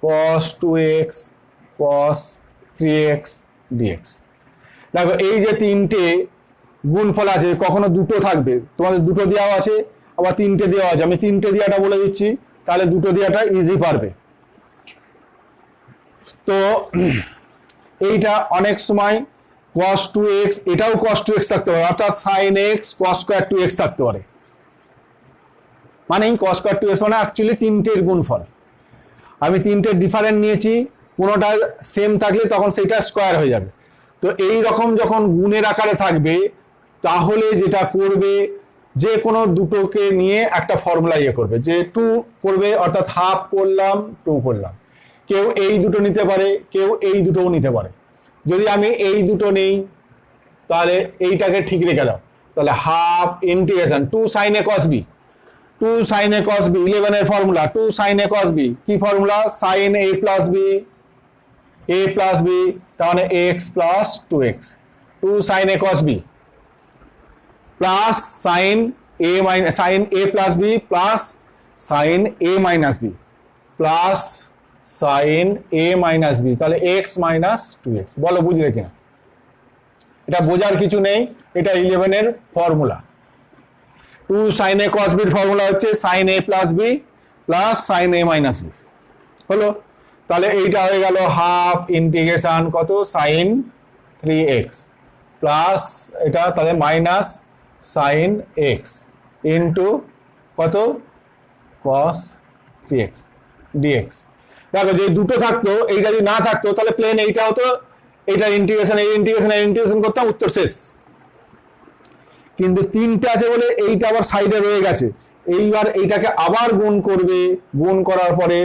কস 2x কস 3x ডিএক্স। দেখো এই যে তিনটে গুণফল আছে, কখনো দুটো থাকবে, তোমাদের দুটো দেওয়া আছে আবার তিনটে দেওয়া আছে, আমি তিনটে দেওয়াটা বলে দিচ্ছি, তাহলে দুটো দেওয়াটা ইজি পারবে। তো এইটা অনেক সময় cos 2x, এটাও cos 2x থাকতে পারে, অর্থাৎ sin x cos square 2x থাকতে পারে, মানে cos square 2x মানে অ্যাকচুয়ালি তিনটের গুণফল। আমি তিনটে ডিফারেন্ট নিয়েছি, কোনোটা সেম থাকলে তখন সেটা স্কোয়ার হয়ে যাবে। তো এই রকম যখন গুণের আকারে থাকবে, তাহলে যেটা করবে, যে কোনো দুটোকে নিয়ে একটা ফর্মুলা ইয়ে করবে, যে 2 করবে, অর্থাৎ হাফ করলাম 2 করলাম। কেউ এই দুটো নিতে পারে, কেউ এই দুটোও নিতে পারে। যদি আমি এই দুটো নেই, তাহলে এইটাকে ঠিক রেখে দাও, তাহলে half integration 2 sine a cos b, 2 sine a cos B 11 এর formula, 2 sine a cos B কি formula, sign a plus B, A plus B তার মানে x plus 2x, 2 sine a cos B plus sine a minus sine a plus B plus sine a minus B plus sine a minus B, তাহলে x minus 2x। বলো বুঝলে কিনা? এটা বোঝার কিছু নেই, এটা 11 এর ফর্মুলা। 2 সাইন এ কস বির ফর্মুলা হচ্ছে sign a plus B plus sine a minus B. হলো, তাহলে এইটা হয়ে গেল হাফ ইন্টিগ্রেশন কত, সাইন 3x প্লাস এটা তাহলে মাইনাস সাইন এক্স ইন্টু কত, কস 3x ডিএক্স। দেখো যে দুটো থাকতো, এইটা যদি না থাকতো তাহলে প্লেন এইটা হতো, এইটা ইন্টিগ্রেশন, এই ইন্টিগ্রেশন, এই ইন্টিগ্রেশন করতাম, উত্তর শেষ। কিন্তু তিনটে আছে বলে এইটা আবার সাইডে রয়ে গেছে, এইবার এইটাকে আবার গুণ করবে, গুণ করার পরে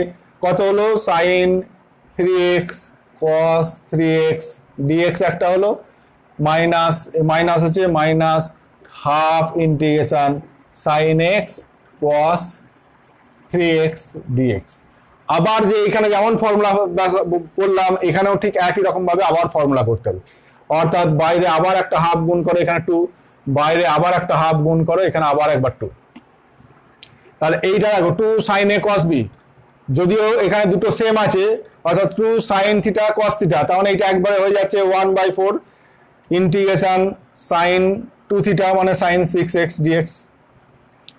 কত হলো, সাইন 3x কস 3x ডিএক্স একটা হলো, মাইনাস মাইনাস আছে, minus half integration sine x cos 3x d x. আবার যে এখানে যেমন ফর্মুলা করলাম, এখানেও ঠিক একই রকম ভাবে আবার ফর্মুলা করতে হবে, অর্থাৎ বাইরে আবার একটা হাফ গুণ করো, এখানে 2, বাইরে আবার একটা হাফ গুণ করো, এখানে আবার একবার 2। তাহলে এইটা দেখো 2 সাইন এ কস বি, যদিও এখানে দুটো সেম আছে, অর্থাৎ 2 সাইন থিটা কস থিটা, তাহলে এটা একবারে হয়ে যাচ্ছে 1/4 ইন্টিগ্রেশন সাইন 2 থিটা মানে সাইন 6x ডিএক্স।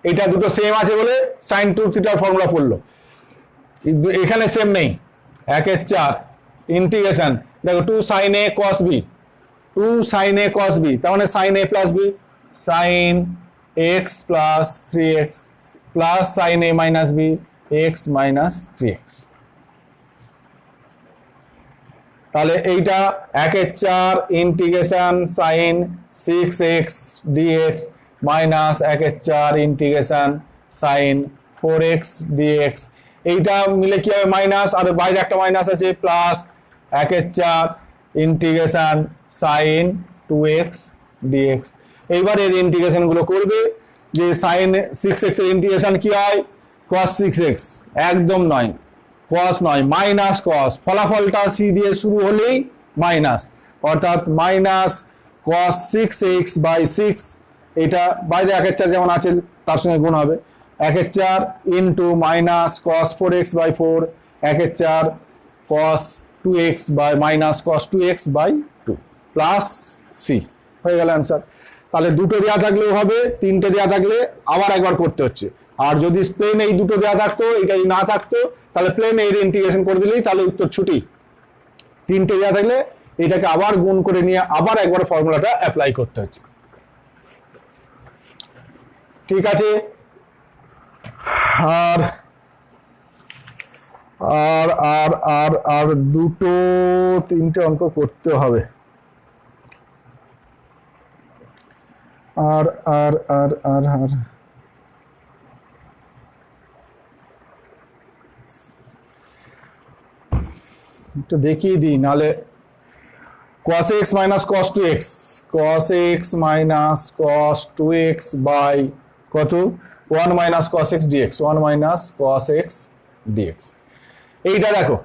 এটা দুটো সেম আছে বলে সাইন 2 থিটার ফর্মুলা পড়লো, এখানে সেম নেই, 1/4 ইন্টিগ্রেশন দেখো 2 sine a cos b, 2 sine a cos b তার মানে sine a plus b sine x plus 3x প্লাস sine a minus b x minus 3x। তাহলে এইটা 1/4 integration sine 6x dx minus 1/4 integration sine 4x dx, এইটা মিলে কি হবে minus, আর বাইরে একটা মাইনাস আছে, plus 1/4 integration sign 2x dx। এইবার এর ইন্টিগ্রেশন গুলো করবে, যে সাইন 6x এর ইন্টিগ্রেশন কি হয় cos 6x, একদম নয় cos নয়, মাইনাস cos, ফলাফলটা c দিয়ে শুরু হলেই মাইনাস, অর্থাৎ মাইনাস cos 6x বাই 6, এটা বাইরে 1/4 যেমন আছে তার সঙ্গে গুণ হবে, 1/4 into minus cos 4x by 4, 1/4 cos 2x by minus cos 2x by 2 plus c, হয়ে গেল অ্যান্সার। তাহলে দুটো দেওয়া থাকলেও হবে, তিনটে দেওয়া থাকলে আবার একবার করতে হচ্ছে, আর যদি প্লেন এই দুটো দেওয়া থাকতো, এটা যদি না থাকতো তাহলে প্লেন এর ইন্টিগ্রেশন করে দিলেই তাহলে উত্তর ছুটি। তিনটে দেওয়া থাকলে এটাকে আবার গুণ করে নিয়ে আবার একবার ফর্মুলাটা অ্যাপ্লাই করতে হচ্ছে। ঠিক আছে, আর আর আর আর আর দুটো তিনটে অঙ্ক করতে হবে, আর আর আর আর আর একটু দেখিয়ে দিই, নাহলে cos x minus cos 2x, cos x minus cos 2x by কত 1 minus cos x dx, 1 minus cos x dx। এইটা দেখো,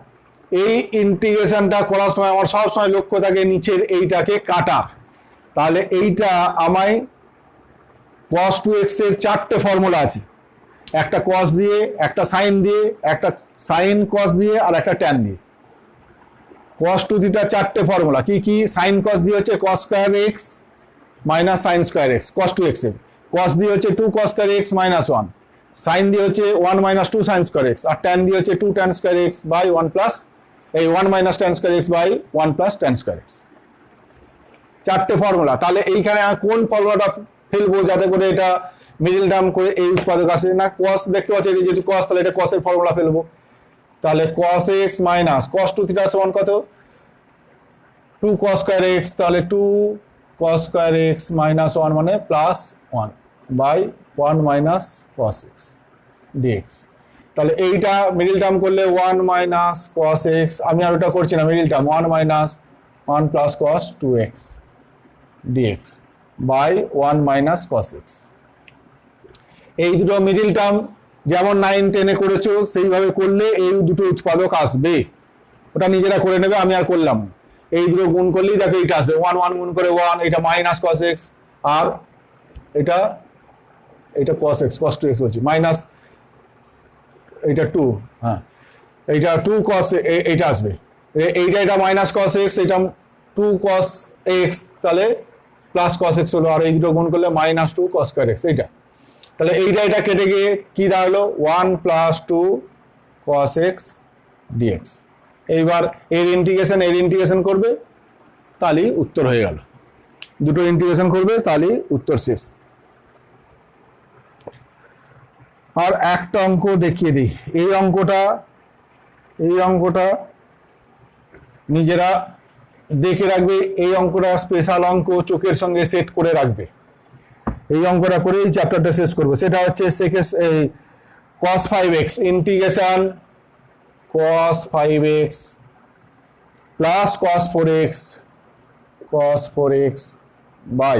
এই ইন্টিগ্রেশনটা করার সময় আমার সব সময় লক্ষ্য থাকে নিচের এইটাকে কাটার, তাহলে এইটা আমায় cos 2x এর চারটে ফর্মুলা আছে, একটা cos দিয়ে, একটা সাইন দিয়ে, একটা সাইন cos দিয়ে, আর একটা ট্যান দিয়ে। cos 2 থিটা চারটে ফর্মুলা কি কি, সাইন cos দিয়ে হচ্ছে cos square x minus sine square x, cos 2x এর, cos দিয়ে হচ্ছে 2 cos square x minus 1, sine দিয়ে হচ্ছে 1 মাইনাস 2 সাইন স্কয়ার x, আর ট্যান দিয়ে হচ্ছে 2 tan square x by 1 plus এই 1 minus tan square x by 1 plus tan square x, চারটে ফর্মুলা। তাহলে এইখানে কোন ফর্মুলাটা ফেলবো যাতে করে এটা মিডল টার্ম করে এই উৎপাদক আসে না, cos দেখতে পাচ্ছি এটা যেহেতু cos, তাহলে এটা cos এর ফর্মুলা ফেলবো, তাহলে cos x minus cos 2 theta সমান কত 2 cos স্কয়ার x, তাহলে 2 cos স্কয়ার x মাইনাস 1 মানে plus 1 by 1 minus cos x dx। তাহলে এইটা মিডল টার্ম করলে 1 মাইনাস cos x, আমি আর ওটা করছি না, middle term 1 minus 1 plus cos 2x dx by 1 minus cos x। এই দুটো মিডল টার্ম যেমন 9 10 এ করেছো সেইভাবে করলে এই দুটো উৎপাদক আসবে, ওটা নিজেরা করে নেবে, আমি আর করলাম। এই দুটো গুণ করলেই দেখো এইটা আসবে, 1 1 গুণ করে 1, এটা মাইনাস cos x, আর এটা এটা cos x cos 2x হচ্ছে মাইনাস এটা 2, হ্যাঁ এইটা 2 cos এইটা আসবে, এইটা এটা মাইনাস cos x, এটা 2 cos x, তাহলে প্লাস cos x হলো, আর এই দুটো গুণ করলে মাইনাস 2 cos স্কয়ার x, এইটা তাহলে এইটা এটা কেটে গিয়ে কি দাঁড়ালো 1 প্লাস 2 cos x dx। এইবার এর ইন্টিগ্রেশন করবে, তাহলেই উত্তর হয়ে গেল, দুটো ইন্টিগ্রেশন করবে তাহলেই উত্তর শেষ। আর একটা অঙ্ক দেখিয়ে দিই, এই অঙ্কটা নিজেরা দেখে রাখবে, এই অঙ্কটা স্পেশাল অঙ্ক, চোখের সঙ্গে সেট করে রাখবে। এই অঙ্কটা করে এই চ্যাপ্টারটা শেষ করবো, সেটা হচ্ছে এই cos 5x integration cos 5x plus cos 4x by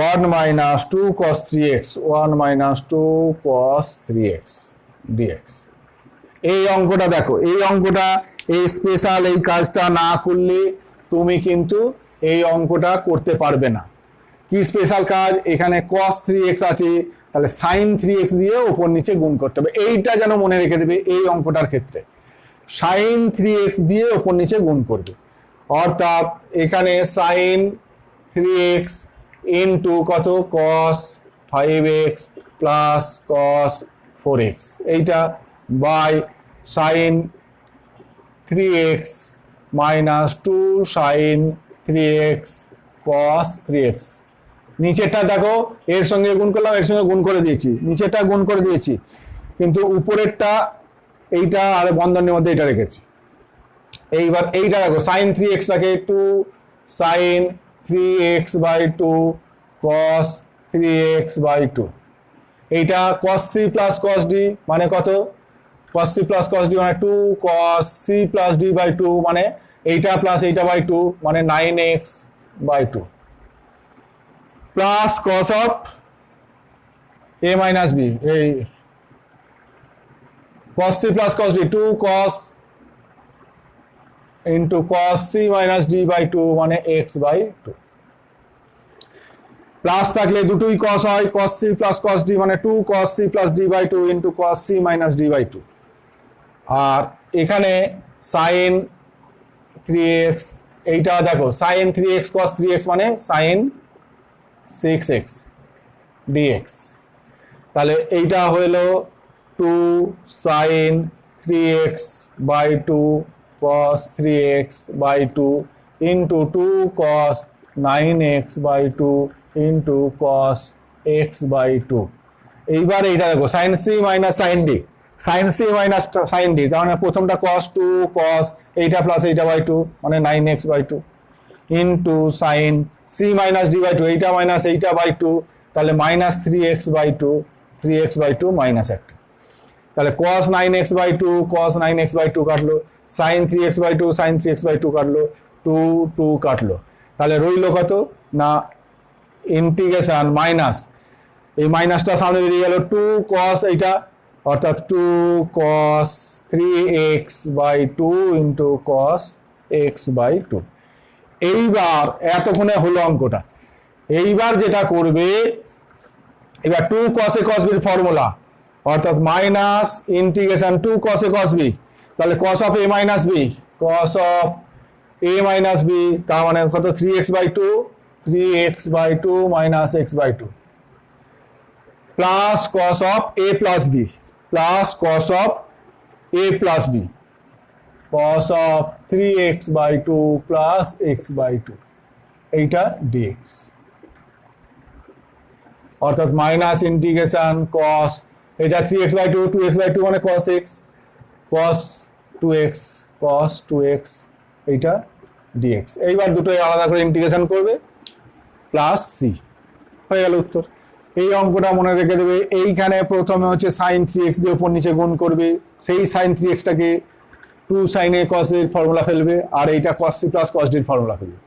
1 minus 2 cos 3x, 1 minus 2 cos 3x dx। এই অঙ্কটা দেখো, এই অঙ্কটা এই স্পেশাল এই কাজটা না করলে তুমি কিন্তু এই অঙ্কটা করতে পারবে না। কি স্পেশাল কাজ, এখানে cos 3x আছে, তাহলে sin 3x দিয়ে ওপর নিচে গুণ করতে হবে, এইটা যেন মনে রেখে দেবে। এই অঙ্কটার ক্ষেত্রে sin 3x দিয়ে ওপর নিচে গুণ করবে, অর্থাৎ এখানে sin 3x ইন্টু কত cos 5x plus cos 4x, এইটা by sin 3x minus 2 sin 3x cos 3x। নিচেরটা দেখো এর সঙ্গে গুণ করলাম, এর সঙ্গে গুণ করে দিয়েছি, নিচেরটা গুণ করে দিয়েছি, কিন্তু উপরেরটা এইটা আর বন্ধনের মধ্যে এটা রেখেছি। এইবার এইটা দেখো sign 3x-টাকে 2 sign 3x/2 cos 3x/2, এইটা cos c plus cos d মানে কত, cos c plus cos d মানে 2 cos c প্লাস d/2 মানে এইটা প্লাস এইটা বাই 2 মানে 9x/2 plus cos of a minus b, এই cos c plus cos d 2 cos into cos c minus d/2 মানে x/2 plus থাকলে দুটোই cos হয়, cos c plus cos d মানে 2 cos c plus d/2 into cos c minus d/2, আর এখানে sin 3x, এইটা দেখো sin 3x cos 3x মানে sin 6x dx, তাহলে এইটা হলো 2 sin 3x/2 cos 3x/2 into 2 cos 9x/2 into cos x/2, এইবার এইটা দেখো sin c minus sin d, sin c minus sin d, তার মানে প্রথমটা cos 2 cos এইটা প্লাস এইটা বাই 2 মানে 9x/2 into sin c minus d/2 এইটা মাইনাস এইটা বাই 2 তাহলে মাইনাস 3x/2 3x/2 মাইনাস একটা, তাহলে cos 9x/2 cos 9x/2 কাটলো, sin 3x/2 sin 3x/2 কাটলো, 2 2 কাটলো, তাহলে রইল কত না ইন্টিগ্রেশন মাইনাস, এই মাইনাসটা সামনে বেরিয়ে গেল 2 cos এইটা অর্থাৎ 2 cos 3x/2 into cos x/2। এইবার এতক্ষণে হলো অঙ্কটা, এইবার যেটা করবে এবার 2 cos a cos b এর ফর্মুলা অর্থাৎ minus integration 2 cos a cos b, তাহলে cos of a minus b cos of a minus b তার মানে কত 3x/2 3x/2 minus x/2 plus cos of a plus b plus cos of a plus b cos of 3x/2 plus x/2 এইটা dx, অর্থাৎ minus integration cos এটা 3x/2 2x/2 মানে cos x cos 2x cos 2x এইটা dx, এইবার দুটোই আলাদা করে integration করবে প্লাস c, হয়ে গেল উত্তর। এই অঙ্কটা মনে রেখে দেবে, এইখানে প্রথমে হচ্ছে sin 3x দিয়ে উপর নিচে গুণ করবে, সেই sin 3x-টাকে 2 sin a cos এর ফর্মুলা ফেলবে, আর এইটা cos c plus cos d এর ফর্মুলা ফেলবে,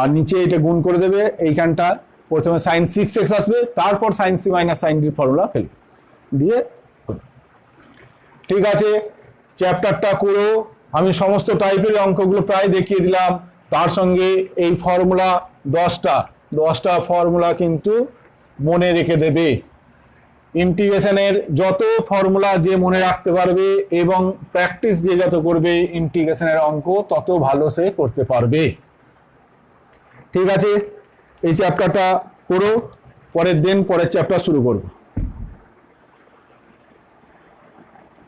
আর নিচে এটা গুণ করে দেবে, এইখানটা প্রথমে sin 6x আসবে তারপর sin c minus sin d এর ফর্মুলা ফেলবে দিয়ে, ঠিক আছে চ্যাপ্টারটা করো। আমি সমস্ত টাইপের অঙ্কগুলো প্রায় দেখিয়ে দিলাম, তার সঙ্গে এই ফর্মুলা 10টা ফর্মুলা কিন্তু মনে রেখে দেবে। ইন্টিগ্রেশনের যত ফর্মুলা যে মনে রাখতে পারবে এবং প্র্যাকটিস যে যত করবে ইন্টিগ্রেশনের অঙ্ক তত ভালো সে করতে পারবে। ঠিক আছে, এই চ্যাপ্টারটা করো, পরের চ্যাপ্টার শুরু করবো।